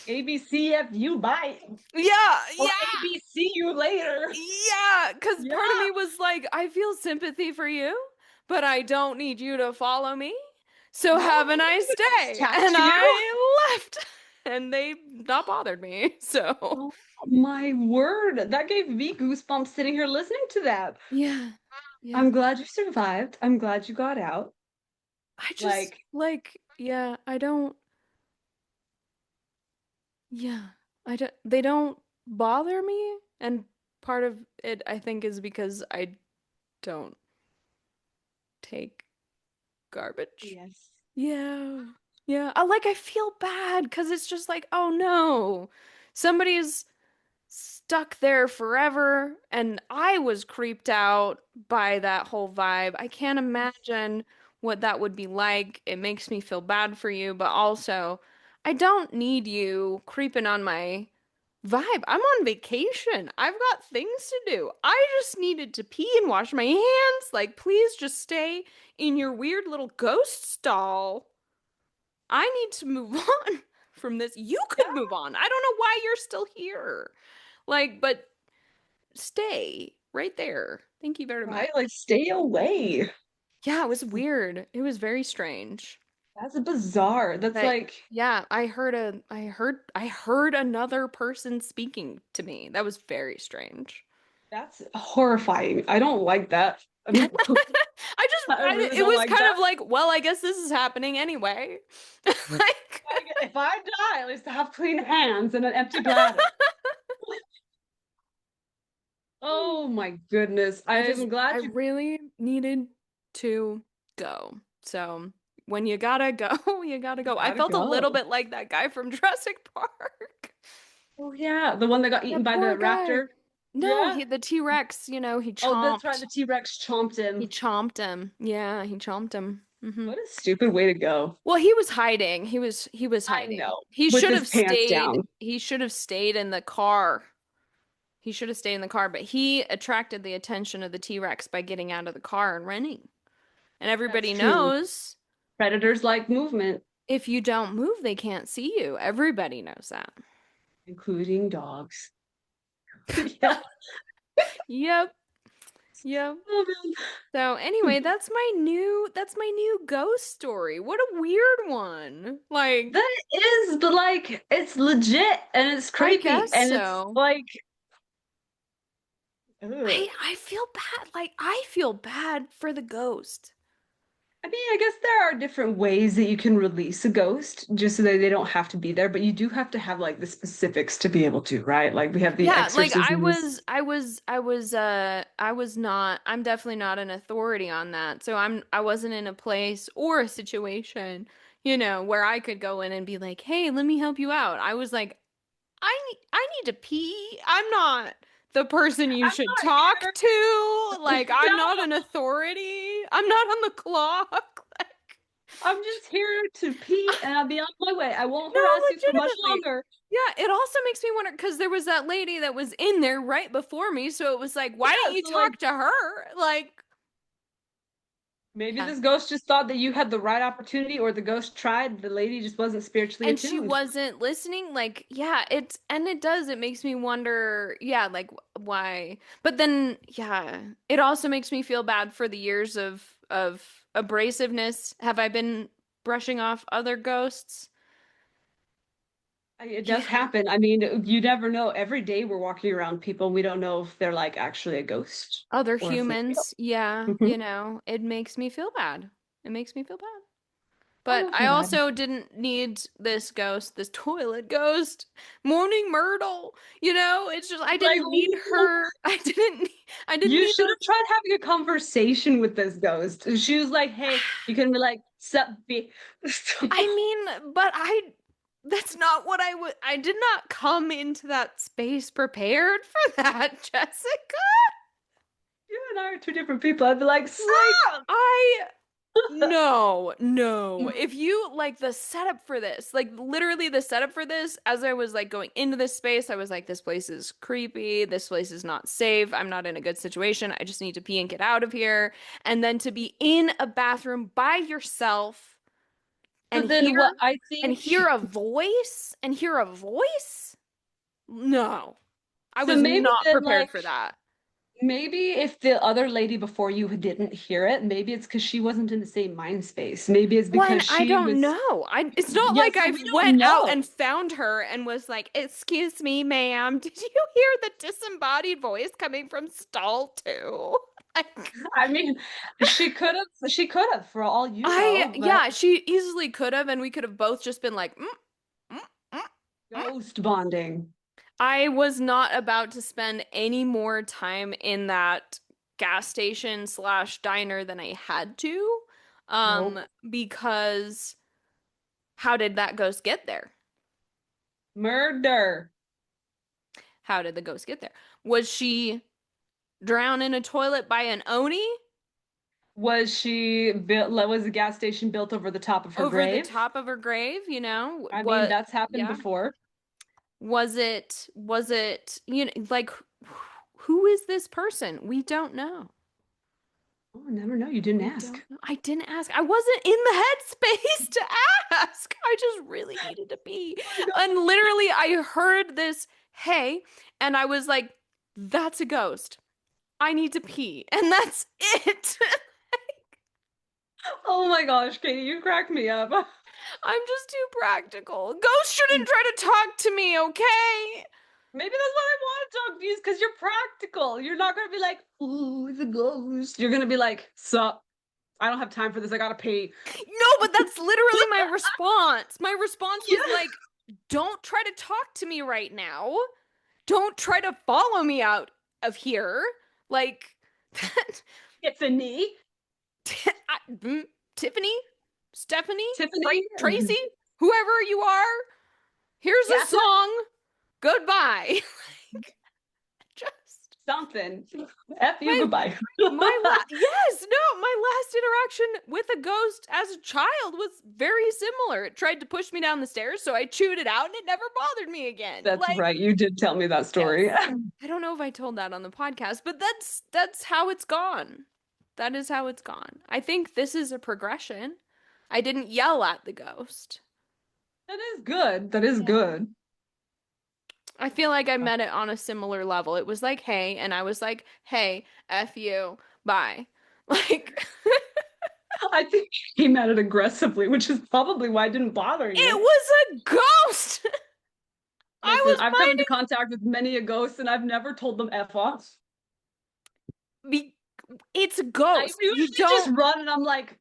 ABCFU, bye. Yeah, Or yeah. ABC you later. Yeah, because Yeah. part of me was like, I feel sympathy for you, but I don't need you to follow me. So No, have a I'm nice gonna nice day. chat And to you. I left. And they not bothered me. So Oh my word. That gave me goosebumps sitting here listening to that. yeah. I'm Yeah. glad you survived. I'm glad you got out. I just Like, like, yeah, I don't, yeah, I don't, they don't bother me. And part of it, I think, is because I don't take garbage. yes. Yeah. Yeah. I feel bad because it's just like, oh no, somebody's stuck there forever. And I was creeped out by that whole vibe. I can't imagine what that would be like. It makes me feel bad for you, but also, I don't need you creeping on my vibe. I'm on vacation. I've got things to do. I just needed to pee and wash my hands. Like, please just stay in your weird little ghost stall. I need to move on from this. You Yeah, could move on. I don't know why you're still here. Like, but stay right there. Thank you very much. right? Like, stay away. Yeah, it was weird. It was very strange. That's bizarre. That's But like, yeah, I heard another person speaking to me. That was very strange. that's horrifying. I don't like that. I mean, I really It don't was like kind that. of like, well, I guess this is happening anyway. Like, Like, if I die, at least I have clean hands and an empty bladder. Oh my goodness. I'm I glad you really needed to go. So when you gotta go, you gotta go. I gotta felt a little go. bit like that guy from Jurassic Park. Oh yeah, the one that got eaten That by the poor guy. raptor. No, Yeah. he the T-Rex, Oh, that's right. The T-Rex chomped he him. chomped him. Yeah, he chomped him. What a stupid way to go. Well, he was hiding. He was I hiding. know. With his pants down. He should have stayed in the car. He should have stayed in the car, but he attracted the attention of the T-Rex by getting out of the car and running. And That's everybody true. knows Predators like movement, if you don't move, they can't see you. Everybody knows that. including dogs. Yeah. Yep. Yep. Oh So man. anyway, that's my new ghost story. What a weird one. Like, That is the like it's legit and it's I creepy guess and it's so. like ugh. I feel bad. Like, I feel bad for the ghost. I mean, I guess there are different ways that you can release a ghost just so that they don't have to be there, but you do have to have like the specifics to be able to, right? Like we have the Yeah, like exorcisms. I was not, I'm definitely not an authority on that. So I wasn't in a place or a situation, where I could go in and be like, "Hey, let me help you out." I was like, I need to pee. I'm not the person you I'm should not talk to. here. Like, I'm not No, an authority. I'm not on the clock. Like, I'm just here to pee and I'll be on my way. I won't no, harass you for much legitimately. longer. Yeah, it also makes me wonder because there was that lady that was in there right before me, so it was like, why didn't Yeah, you so like talk to her? Like, maybe yeah. this ghost just thought that you had the right opportunity, or the ghost tried, the lady just wasn't spiritually And she attuned. wasn't listening. Like, yeah, it makes me wonder, yeah, like why. But then, yeah, it also makes me feel bad for the years of abrasiveness. Have I been brushing off other ghosts? It does Yeah. happen. I mean, you never know. Every day we're walking around people, we don't know if they're like actually a ghost Other or if they're real. humans, yeah, Mhm. it makes me feel bad. It makes me feel bad. I But don't I feel bad. also didn't need this ghost, this toilet ghost, Morning Myrtle. It's just I Like, didn't need her. I didn't you need should those. have tried having a conversation with this ghost. And she was like, hey, you can be like, sup, B. I mean, but that's not what I did not come into that space prepared for that, Jessica. You and I are two different people. I'd be like, Like sup! I No, no. If you like the setup for this, like literally the setup for this, as I was like going into this space, I was like, this place is creepy. This place is not safe. I'm not in a good situation. I just need to pee and get out of here. And then to be in a bathroom by yourself So and then what I think, hear a voice and hear a voice? No. I so was maybe not then prepared like, for that. maybe if the other lady before you didn't hear it, maybe it's because she wasn't in the same mind space. Maybe it's When because I she don't was, know. It's not yeah, like so I we don't went out know. and found her and was like, "Excuse me, ma'am, did you hear the disembodied voice coming from stall two?" Like, I mean, she could have for all you know, but yeah, she easily could have, and we could have both just been like, mm, mm." ghost bonding. I was not about to spend any more time in that gas station slash diner than I had to, Nope. because how did that ghost get there? Murder. How did the ghost get there? Was she drowned in a toilet by an Oni Was the gas station built over the top of her over the grave? top of her grave? You know, I mean, what? that's happened Yeah. before. Was it, like, who is this person? We don't know. Oh, never know. You didn't We ask. don't know. I didn't ask. I wasn't in the headspace to ask. I just really needed to be. Oh my And literally, I heard this, hey, and I was like, that's a ghost. I need to pee. And that's it. Oh my gosh, Katie, you cracked me up. I'm just too practical. Ghosts shouldn't try to talk to me, okay? Maybe that's what I want to talk to you because you're practical. You're not going to be like, ooh, it's a ghost. You're going to be like, sup, I don't have time for this. I got to pee. No, but that's literally my response. My response was Yeah. like, don't try to talk to me right now. Don't try to follow me out of here. Like, Tiffany. Tiffany, Stephanie, Tiffany. Tracy, whoever you are, here's a Catherine. song. Goodbye. Like, just Something. F you, my goodbye. yes, no, my last interaction with a ghost as a child was very similar. It tried to push me down the stairs, so I chewed it out and it never bothered me again. That's Like, right. You did tell me that yes. story. I don't know if I told that on the podcast, but that's how it's gone. That is how it's gone. I think this is a progression. I didn't yell at the ghost. That is good. That is Yeah. good. I feel like I met it on a similar level. It was like, hey, and I was like, hey, F you, bye. Like, I think he came at it aggressively, which is probably why it didn't bother it you. was a ghost. I Listen, was I've come into contact with many a ghost and I've never told them F off. it's a I ghost. You usually just don't run and I'm like,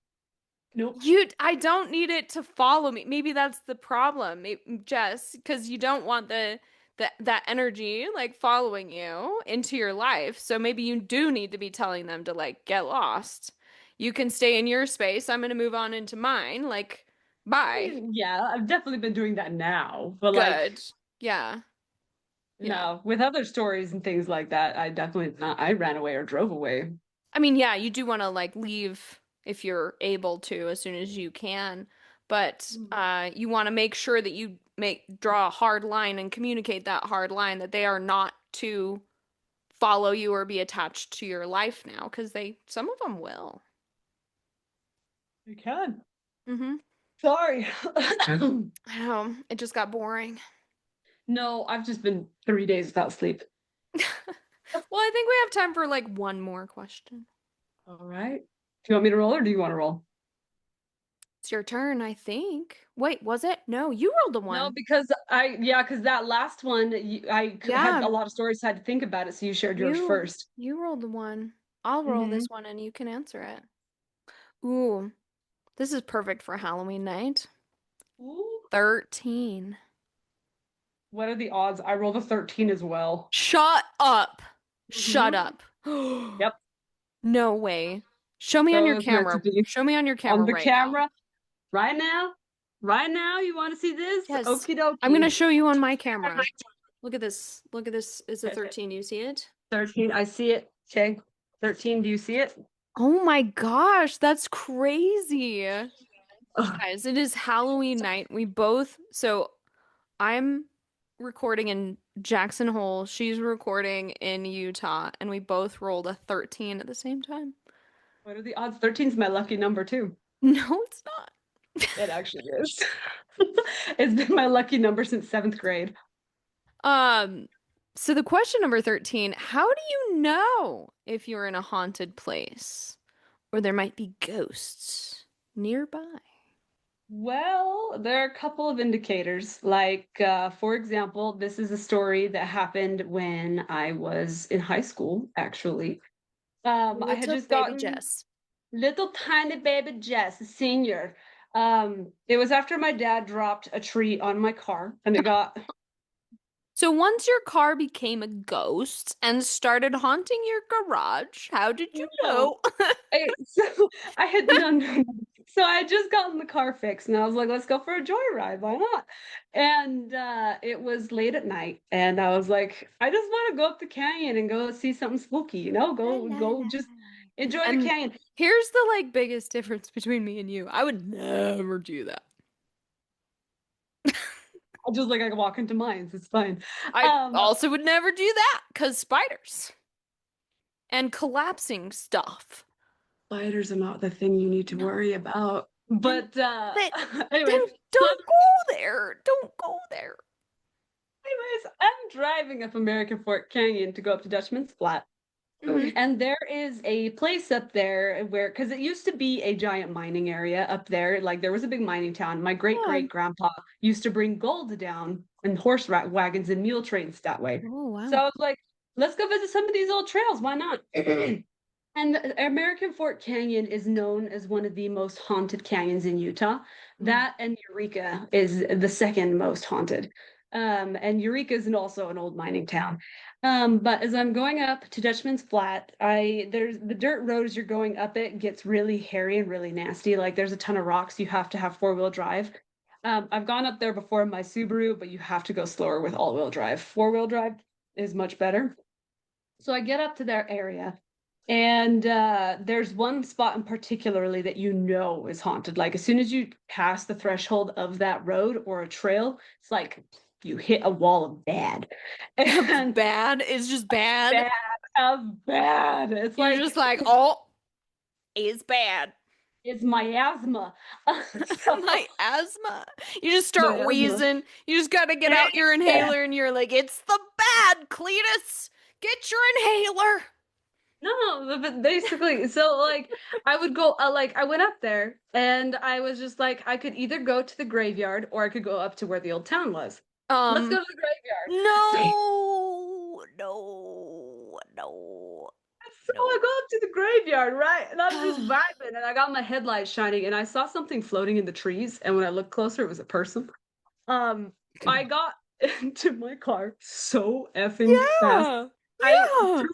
nope. I don't need it to follow me. Maybe that's the problem, Jess, because you don't want that energy like following you into your life. So maybe you do need to be telling them to like get lost. You can stay in your space. I'm gonna move on into mine. Like, bye. Yeah, I've definitely been doing that now. But like, Good. Yeah. Yeah. no, with other stories and things like that, I definitely not, I ran away or drove away. I mean, yeah, you do want to like leave if you're able to as soon as you can, but you want to make sure that you make draw a hard line and communicate that hard line that they are not to follow you or be attached to your life now, because some of them will. You can. Mm-hmm. Sorry. I know, it just got boring. No, I've just been 3 days without sleep. Well, I think we have time for like one more question. All right. Do you want me to roll or do you want to roll? It's your turn, I think. Wait, was it? No, you rolled the one. No, because because that last one, I had Yeah. a lot of stories, so I had to think about it. So you shared yours first. You rolled the one. I'll roll this one and you can answer it. Ooh, this is perfect for Halloween night. Ooh. 13. What are the odds? I rolled a 13 as well. Shut up. Shut Mhm. up. Yep. No way. Show me on So your it's meant to camera. be Show me on your on camera the right now. camera right now. Right now, you want to see this? Yes. Okie dokie. I'm gonna show you on my camera. Look at this. Look at this. It's a 13. Do you see it? 13. I see it. Okay. 13. Do you see it? Oh my gosh, that's crazy. Ugh, Guys, it is Halloween night. So I'm recording in Jackson Hole. She's recording in Utah, and we both rolled a 13 at the same time. what are the odds? 13 is my lucky number too. No, it's not. It actually is. It's been my lucky number since 7th grade. Um, so the question number 13, how do you know if you're in a haunted place or there might be ghosts nearby? Well, there are a couple of indicators. Like, for example, this is a story that happened when I was in high school, actually. I had Little just baby gotten Jess. little tiny baby Jess, a senior. It was after my dad dropped a tree on my car and it got So once your car became a ghost and started haunting your garage, how did you no. know? So I had no. So I had just gotten the car fixed and I was like, let's go for a joyride. Why not? And it was late at night and I was like, I just want to go up the canyon and go see something spooky, La, la, go la. just enjoy the And canyon. here's the like biggest difference between me and you. I would never do that. I just like I can walk into mines. It's fine. I Um, also would never do that because spiders and collapsing stuff. Spiders are not the thing you need to No. worry about. And But that anyways, don't go there. Don't go there. I'm driving up American Fork Canyon to go up to Dutchman's Flat. Mhm. And there is a place up there where, because it used to be a giant mining area up there, like there was a big mining town. My great Yeah. great grandpa used to bring gold down and horse wagons and mule trains that way. Oh So I wow. was like, let's go visit some of these old trails. Why not? And American Fork Canyon is known as one of the most haunted canyons in Utah. Mm. That and Eureka is the second most haunted. And Eureka is also an old mining town. But as I'm going up to Dutchman's Flat, there's the dirt road as you're going up it gets really hairy and really nasty. Like there's a ton of rocks. You have to have four-wheel drive. I've gone up there before in my Subaru, but you have to go slower with all-wheel drive. Four-wheel drive is much better. So I get up to their area, and there's one spot in particularly that you know is haunted. Like as soon as you pass the threshold of that road or a trail, it's like you hit a wall of bad. And Bad is just bad. bad of bad. It's You're like just like, oh, it's bad. it's miasma. So My asthma. You just start miasma. wheezing. You just gotta get out your inhaler and you're like, it's the bad, Cletus. Get your inhaler. No, but basically, so like I would go, like I went up there and I was just like, I could either go to the graveyard or I could go up to where the old town was. Let's go Um, to the graveyard. no, no, no, So I no. go up to the graveyard, right? And I'm just vibing and I got my headlights shining and I saw something floating in the trees. And when I looked closer, it was a person. Um, I got into my car so effing fast. Yeah, I yeah. threw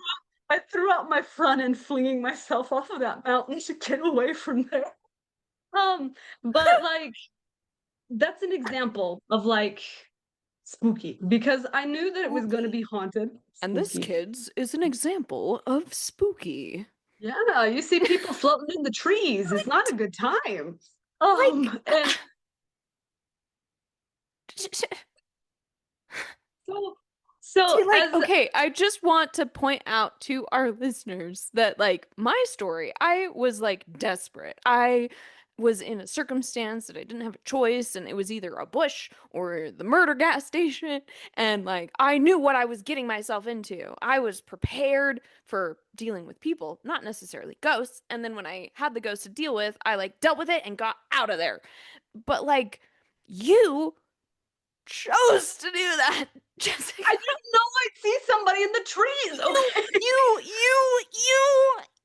I threw out my front end, flinging myself off of that mountain to get away from there. But like that's an example of like spooky because I knew that it was going to Spooky. be haunted. And this, Spooky. kids, is an example of spooky. Yeah, you see people floating in the trees. It's not Right. a good time. Like, And so see, so like, as okay, I just want to point out to our listeners that, like, my story, I was like desperate. I was in a circumstance that I didn't have a choice, and it was either a bush or the murder gas station. And, like, I knew what I was getting myself into. I was prepared for dealing with people, not necessarily ghosts. And then when I had the ghosts to deal with, I, like, dealt with it and got out of there. But, like, you chose to do that, Jessica. I didn't know I'd see somebody in the trees. You, Okay.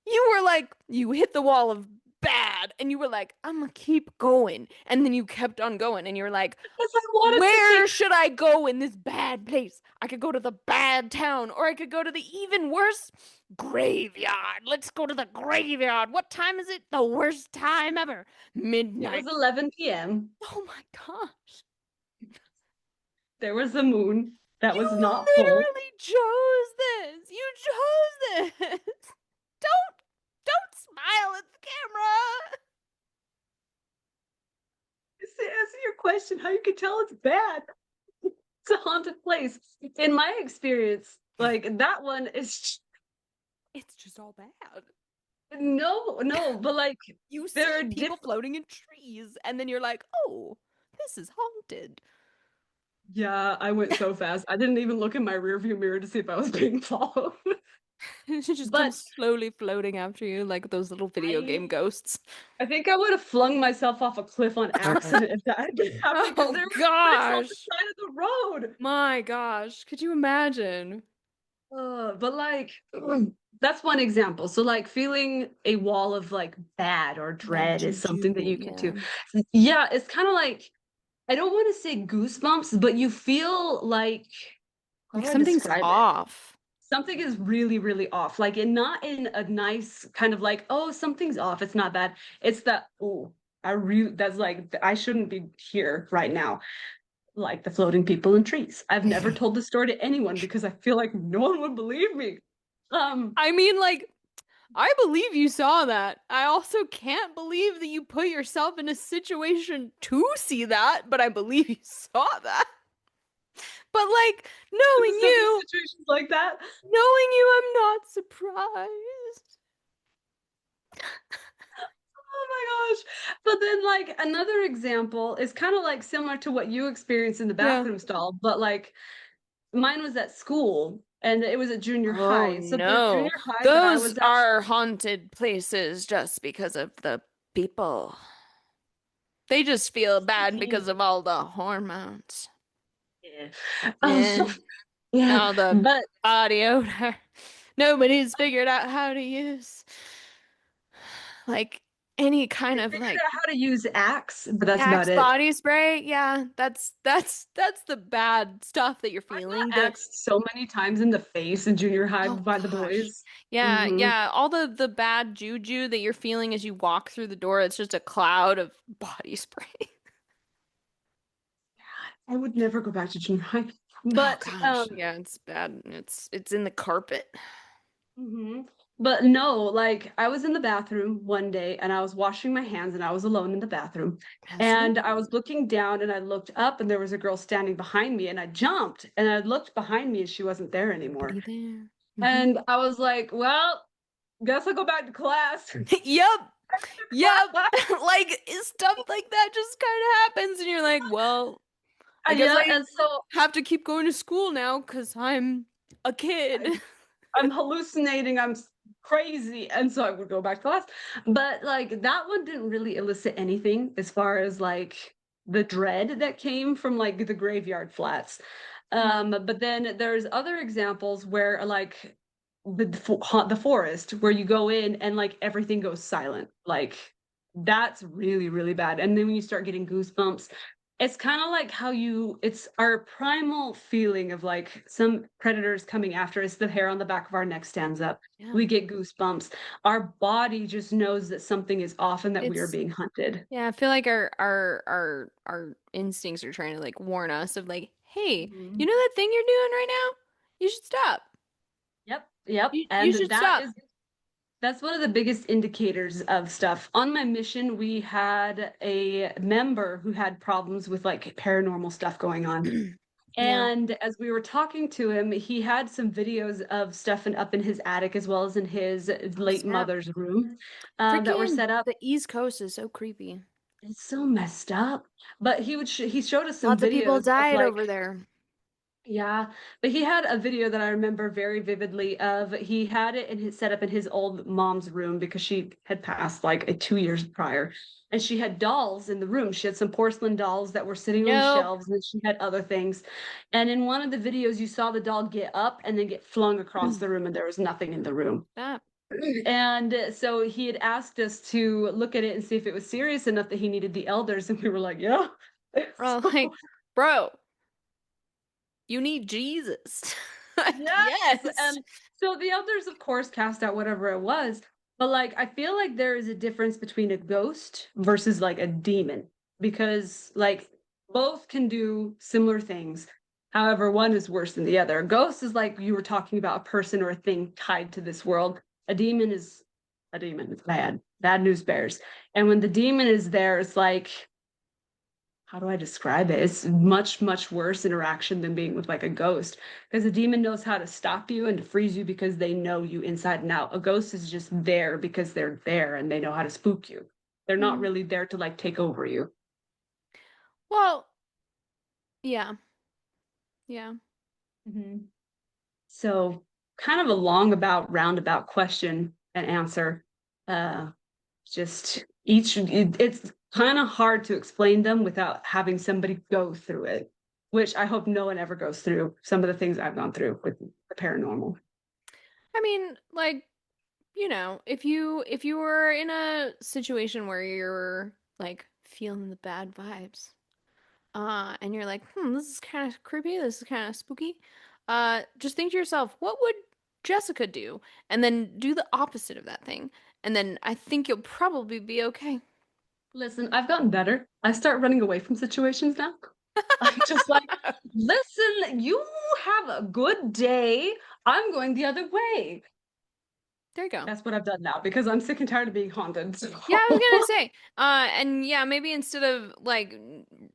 you were like, you hit the wall of bad, and you were like, I'm gonna keep going. And then you kept on going, and you're like, Because I wanted to see. where should I go in this bad place? I could go to the bad town, or I could go to the even worse graveyard. Let's go to the graveyard. What time is it? The worst time ever. It was Midnight. 11 p.m. Oh my gosh. There was a moon that was You not full. literally chose this. You chose this. Don't don't smile at the camera. To answer your question, how you can tell it's bad. It's a haunted place. In my experience, like that one is It's just all bad. no, but like You see there are people floating in trees, and then you're like, oh, this is haunted. Yeah, I went so fast. I didn't even look in my rearview mirror to see if I was being followed. She just But comes slowly floating after you like those little video game ghosts. I think I would have flung myself off a cliff on accident if that had happened because Oh there were cliffs on the gosh. side of the road. My gosh. Could you imagine? But like that's one example. So like feeling a wall of like bad or Bad dread is something that juju, you can do. yeah. Yeah, it's kind of like I don't want to say goosebumps, but you feel like how Like do I something's describe it? off. Something is really, really off. Like, and not in a nice kind of like, oh, something's off. It's not bad. It's that, oh, that's like, I shouldn't be here right now. Like the floating people in trees. I've never told this story to anyone because I feel like no one would believe me. I mean, like, I believe you saw that. I also can't believe that you put yourself in a situation to see that, but I believe you saw that. But like, knowing so many you, situations like that. I'm not surprised. Oh my gosh. But then like another example is kind of like similar to what you experienced in the Yeah. bathroom stall, but like mine was at school and it was at junior Oh high. So the no. junior high that I Those was at, are haunted places just because of the people. They just feel bad because of all the hormones. yeah. Yeah. Yeah, All the but body odor. Nobody's figured out how to use like any kind they of figured like out how to use Axe, but that's about Axe it. body spray. Yeah, that's the bad stuff that you're I feeling. got The axed so many times in the face in junior high oh by the gosh. boys. Yeah, Hmm. yeah, all the bad juju that you're feeling as you walk through the door, it's just a cloud of body spray. I would never go back to junior high. Oh But gosh, yeah, it's bad. It's in the carpet. hmm but no, like I was in the bathroom one day and I was washing my hands and I was alone in the bathroom. As you And I was looking down and I looked up and there was a girl standing behind me and I jumped and I looked behind me and she wasn't there anymore. nobody there. Mhm. And I was like, well, guess I'll go back to class. Yep. Yep. Like stuff like that just kind of happens and you're like, well, I guess Yeah, I and so have to keep going to school now because I'm a kid. I'm hallucinating, crazy, and so I would go back to class. But like that one didn't really elicit anything as far as like the dread that came from like the graveyard flats. But then there's other examples where like the forest where you go in and like everything goes silent. Like that's really, really bad. And then when you start getting goosebumps, it's kind of like how it's our primal feeling of like some predators coming after us. The hair on the back of our neck stands up. Yeah. We get goosebumps. Our body just knows that something is off and that we are It's being hunted. yeah, I feel like our instincts are trying to like warn us of like, hey, you Mhm. know that thing you're doing right now? You should stop. Yep, yep. You And should stop. that's one of the biggest indicators of stuff. On my mission, we had a member who had problems with like paranormal stuff going on. Yeah. And as we were talking to him, he had some videos of stuff up in his attic as well as in his Oh, late snap. mother's room that were Freaking set up. the East Coast is so creepy. It's so messed up. But he showed us some Lots of people videos of died like over there. yeah, but he had a video that I remember very vividly of he had it in his set up in his old mom's room because she had passed like 2 years prior. And she had dolls in the room. She had some porcelain dolls that were sitting on the Nope. shelves, and she had other things. And in one of the videos, you saw the doll get up and then get flung across the room, and there was nothing in the room. Stop. And so he had asked us to look at it and see if it was serious enough that he needed the elders, and we were like, yeah. Bro, So like, bro, you need Jesus. Like, yes. yes. And so the elders, of course, cast out whatever it was. But like, I feel like there is a difference between a ghost versus like a demon because like both can do similar things. However, one is worse than the other. A ghost is like you were talking about a person or a thing tied to this world. A demon is a demon. It's bad. bad news bears. And when the demon is there, it's like, how do I describe it? It's much, much worse interaction than being with like a ghost because the demon knows how to stop you and to freeze you because they know you inside and out. A ghost is just there because they're there and they know how to spook you. They're not Mm. really there to like take over you. Well, yeah. Yeah. Mhm. So, kind of a long about roundabout question and answer. Uh, just it's kind of hard to explain them without having somebody go through it, which I hope no one ever goes through some of the things I've gone through with the paranormal. I mean, like, if you were in a situation where you're like feeling the bad vibes, and you're like, this is kind of creepy, this is kind of spooky, just think to yourself, what would Jessica do? And then do the opposite of that thing. And then I think you'll probably be okay. Listen, I've gotten better. I start running away from situations now. I'm just like, listen, you have a good day. I'm going the other way. There you go. That's what I've done now because I'm sick and tired of being haunted. So. Yeah, I was gonna say, and yeah, maybe instead of like,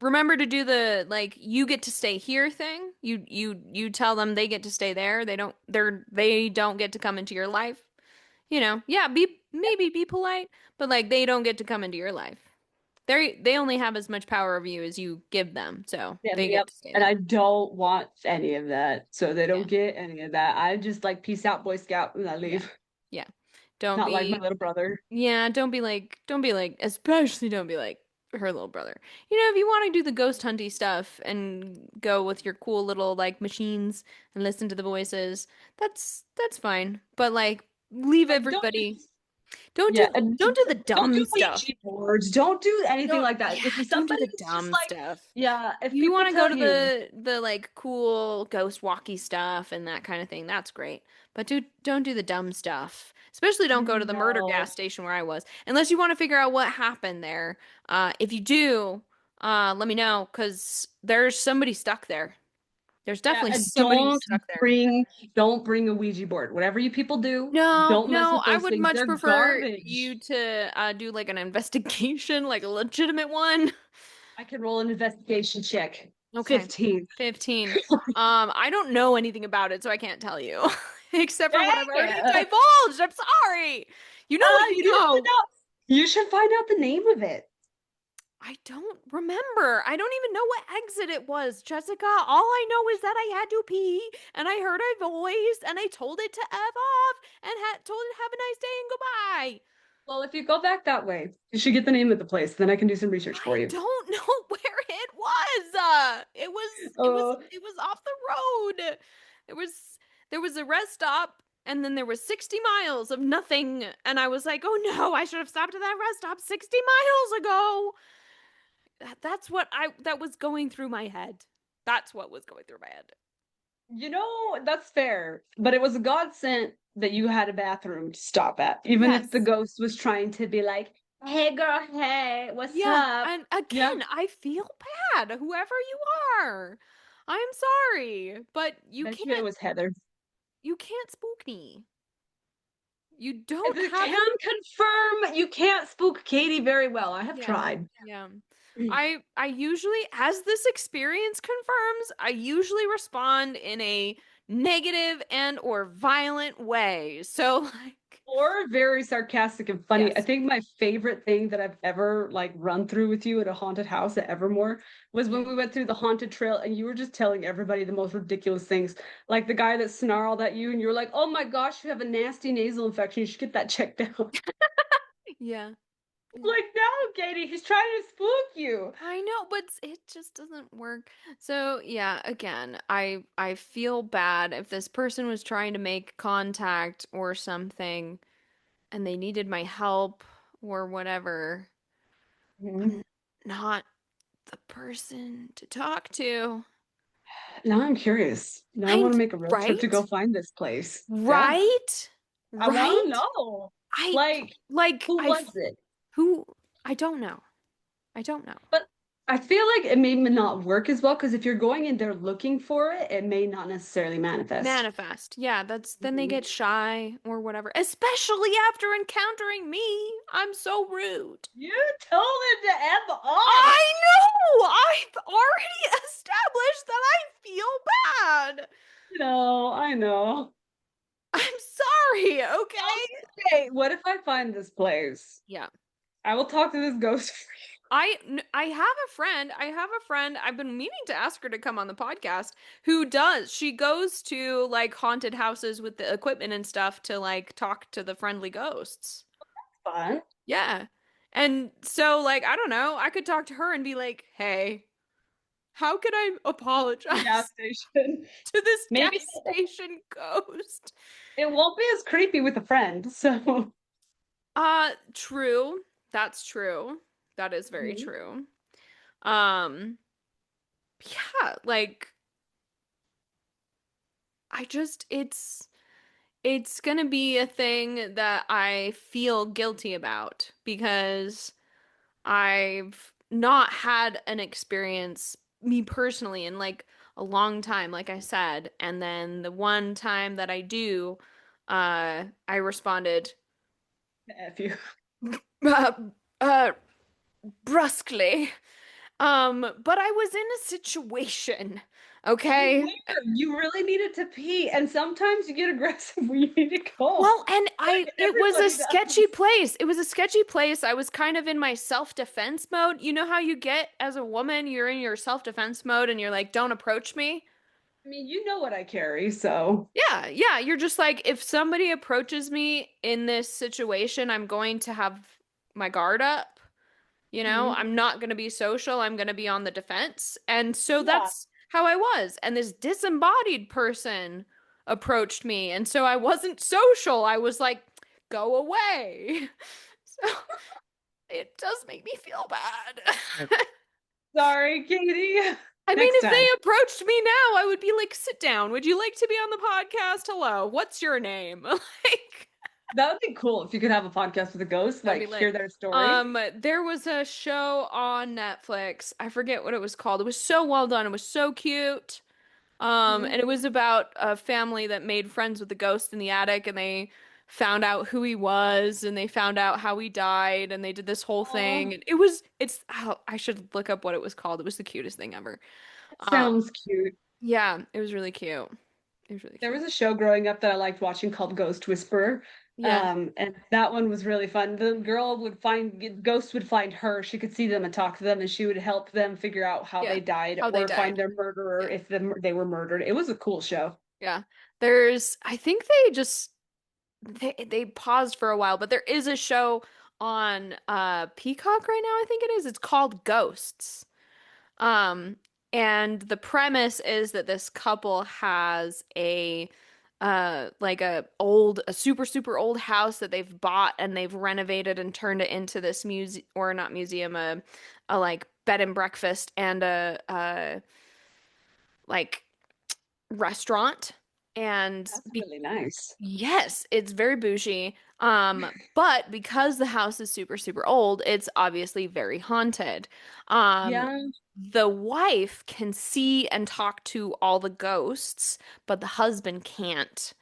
remember to do the like you get to stay here thing. You tell them they get to stay there. They don't get to come into your life. Yeah, be polite, but like they don't get to come into your life. They only have as much power over you as you give them, so Yeah, they get yep. to stay And there. I don't want any of that. So they Yeah, don't get any of that. I just like peace out, Boy Scout, and I yeah, leave. yeah. Don't Not like my be little brother. Yeah, don't be like, especially don't be like her little brother. If you want to do the ghost hunty stuff and go with your cool little like machines and listen to the voices, that's fine. But like, leave Like, don't everybody. use, Don't yeah, do and don't do the don't do dumb stuff. Ouija boards. Don't do anything like that. If Don't do somebody the is just dumb like, stuff. yeah, if If you people want to go tell to you, the like cool ghost walkie stuff and that kind of thing, that's great. But don't do the dumb stuff. Especially don't go to the murder no. gas station where I was, unless you want to figure out what happened there. If you do, let me know because there's somebody stuck there. There's Yeah, definitely and somebody stuck there. don't bring a Ouija board. Whatever you people do, No, don't mess no, with I those would things. much They're prefer garbage. you to do like an investigation, like a legitimate one. I can roll an investigation check. Okay. 15. 15. I don't know anything about it, so I can't tell you. Except for what I've already Dang! divulged. I'm sorry. You know what you You should find know. out. You should find out the name of it. I don't remember. I don't even know what exit it was, Jessica. All I know is that I had to pee and I heard a voice and I told it to F off and told it have a nice day and goodbye. Well, if you go back that way, you should get the name of the place. Then I can do some research for I you. don't know where it was. It was it was Oh, it was off the road. There was there was a rest stop and then there was 60 miles of nothing and I was like, "Oh no, I should have stopped at that rest stop 60 miles ago." That was going through my head. That's what was going through my head. that's fair. But it was a godsend that you had a bathroom to stop at, even if the Yes. ghost was trying to be like, "Hey, girl, hey, what's Yeah, up?" and Yeah, again, I feel bad, whoever you are. I'm sorry, but I bet you it was Heather. you can't spook me. You I don't have can confirm you can't spook Katie very well. I have Yeah. tried. Yeah. I usually, as this experience confirms, I usually respond in a negative and or violent way. So like, Or very sarcastic and funny. I yes. think my favorite thing that I've ever like run through with you at a haunted house at Evermore was when Yeah. we went through the haunted trail and you were just telling everybody the most ridiculous things. Like the guy that snarled at you and you were like, "Oh my gosh, you have a nasty nasal infection. You should get that checked out." Yeah. Yeah. Like, no, Katie, he's trying to spook you. I know, but it just doesn't work. So, yeah, again, I feel bad if this person was trying to make contact or something and they needed my help or whatever. Mhm. I'm not the person to talk to. Now I'm curious. Now I I'm want to make a road trip to go right, find this place. Yeah, right, I want to right. know. I Like, like who I was it? who I don't know. I don't know. But I feel like it may not work as well because if you're going in there looking for it, it may not necessarily manifest. Manifest. Yeah, that's then they Mhm. get shy or whatever. Especially after encountering me. I'm so rude. You told him to F off. I know! I've already established that I feel bad. I know. I'm sorry, okay? Okay, what if I find this place? Yeah. I will talk to this ghost for I have a friend. I have a friend. I've been meaning to ask her to come on the podcast who does. She goes to like haunted houses with the equipment and stuff to like talk to the friendly ghosts. you. Fun. Yeah. And so like I don't know, I could talk to her and be like, "Hey, how can I Gas apologize station. to this gas Maybe station ghost?" it won't be as creepy with a friend. So, True. That's true. That is very Mhm. true. Um, yeah, like I just it's gonna be a thing that I feel guilty about because I've not had an experience me personally in like a long time, like I said, and then the one time that I do, I responded F you. uh, uh brusquely. But I was in a situation, You okay? were. You really needed to pee, and sometimes you get aggressive when you need to go. Well, and Like it was a everybody sketchy does. place. It was a sketchy place. I was kind of in my self-defense mode. You know how you get as a woman, you're in your self-defense mode and you're like, don't approach me. I mean, you know what I carry, so Yeah, yeah. You're just like, if somebody approaches me in this situation, I'm going to have my guard up. You know, Mhm. I'm not going to be social. I'm going to be on the defense. And so Yeah. that's how I was. And this disembodied person approached me. And so I wasn't social. I was like, go away. So it does make me feel bad. Sorry, Katie. I mean, Next if time. they approached me now, I would be like, sit down. Would you like to be on the podcast? Hello. What's your name? Like, That would be cool if you could have a podcast with a ghost, that'd be like hear lit. their story. There was a show on Netflix. I forget what it was called. It was so well done. It was so cute. Mhm. And it was about a family that made friends with the ghost in the attic, and they found out who he was, and they found out how he died, and they did this whole thing. Oh, And oh, I should look up what it was called. It was the cutest thing ever. that Um, sounds cute. yeah, it was really cute. It was really There cute. was a show growing up that I liked watching called Ghost Whisperer. Yeah, And that one was really fun. The girl would find ghosts would find her. She could see them and talk to them, and she would help them figure out how yeah. they died How they or find died. their murderer Yeah, if they were murdered. It was a cool show. yeah. I think they paused for a while, but there is a show on Peacock right now, I think it is. It's called Ghosts. Um, and the premise is that this couple has a super super old house that they've bought and they've renovated and turned it into this museum, or not museum, a like bed and breakfast and a like restaurant. And That's really nice. yes, it's very bougie. But because the house is super, super old, it's obviously very haunted. Um, Yeah, the wife can see and talk to all the ghosts, but the husband can't.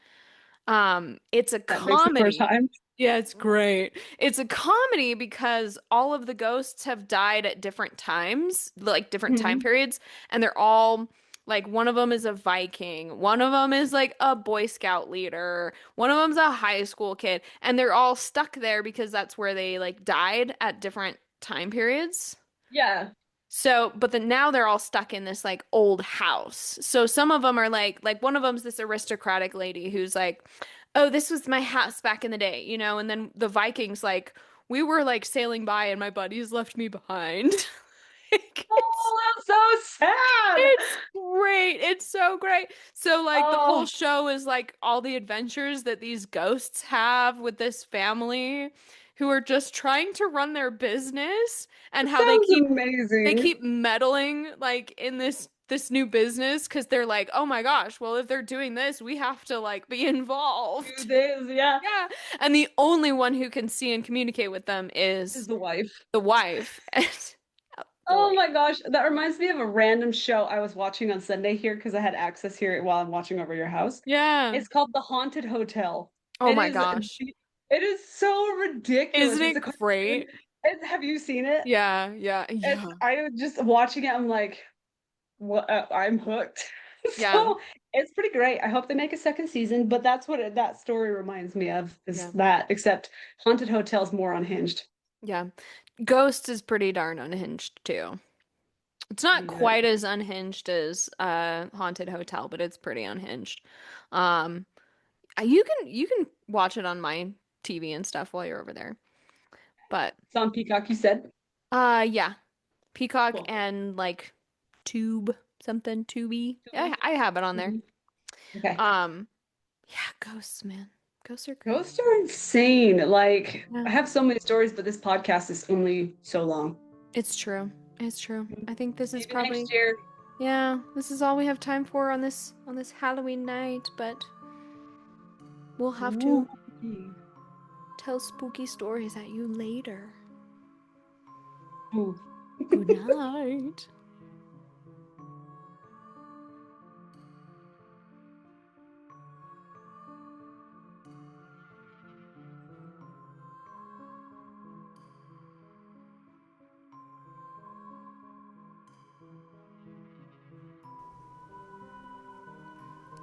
It's a that makes it for comedy. time. Yeah, it's great. It's a comedy because all of the ghosts have died at different times, like different time Mhm. periods, and they're all like one of them is a Viking, one of them is like a Boy Scout leader, one of them's a high school kid, and they're all stuck there because that's where they like died at different time periods. Yeah. So, but then now they're all stuck in this like old house. So some of them are like one of them's this aristocratic lady who's like, "Oh, this was my house back in the day," you know, and then the Vikings like, "We were like sailing by and my buddies left me behind." Like, Oh, that's so sad. it's great. It's so great. So like the whole Oh, show is like all the adventures that these ghosts have with this family who are just trying to run their business and that how sounds they amazing. keep meddling like in this new business because they're like, oh my gosh, well if they're doing this, we have to like be Do involved. this, yeah. Yeah. And the only one who can see and communicate with them Is is the wife. the wife. Oh story. my gosh, that reminds me of a random show I was watching on Sunday here because I had access here while I'm watching over your house. Yeah. It's called The Haunted Hotel. Oh It my is gosh. it is so ridiculous. Isn't It's a it cartoon. great? Have you seen it? Yeah, yeah, It's yeah, I was just watching it. I'm like, what? I'm hooked. yeah, So it's pretty great. I hope they make a second season. But that's what that story reminds me of. Is yeah, that except Haunted Hotel's more unhinged. yeah. Ghost is pretty darn unhinged too. It's not Yeah. quite as unhinged as Haunted Hotel, but it's pretty unhinged. Um, you can watch it on my TV and stuff while you're over there. But It's on Peacock. You said yeah, Peacock cool. and like Tube something Tubi. Tubi? I have it on there. Mhm. Okay. Um, yeah, ghosts, man. Ghosts are great. Ghosts are insane. Like, Yeah, I have so many stories, but this podcast is only so long. it's true. It's true. I think this is Maybe probably next year. yeah, this is all we have time for on this Halloween night, but we'll have to Ooh. tell spooky stories at you later. Ooh. Good night.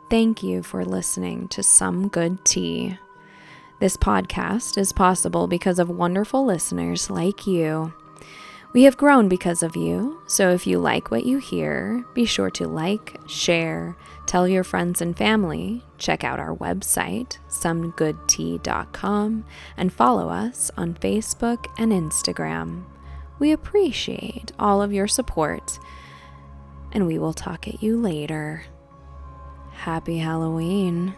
Thank you for listening to Some Good Tea. This podcast is possible because of wonderful listeners like you. We have grown because of you, so if you like what you hear, be sure to like, share, tell your friends and family, check out our website, somegoodtea.com, and follow us on Facebook and Instagram. We appreciate all of your support, and we will talk at you later. Happy Halloween.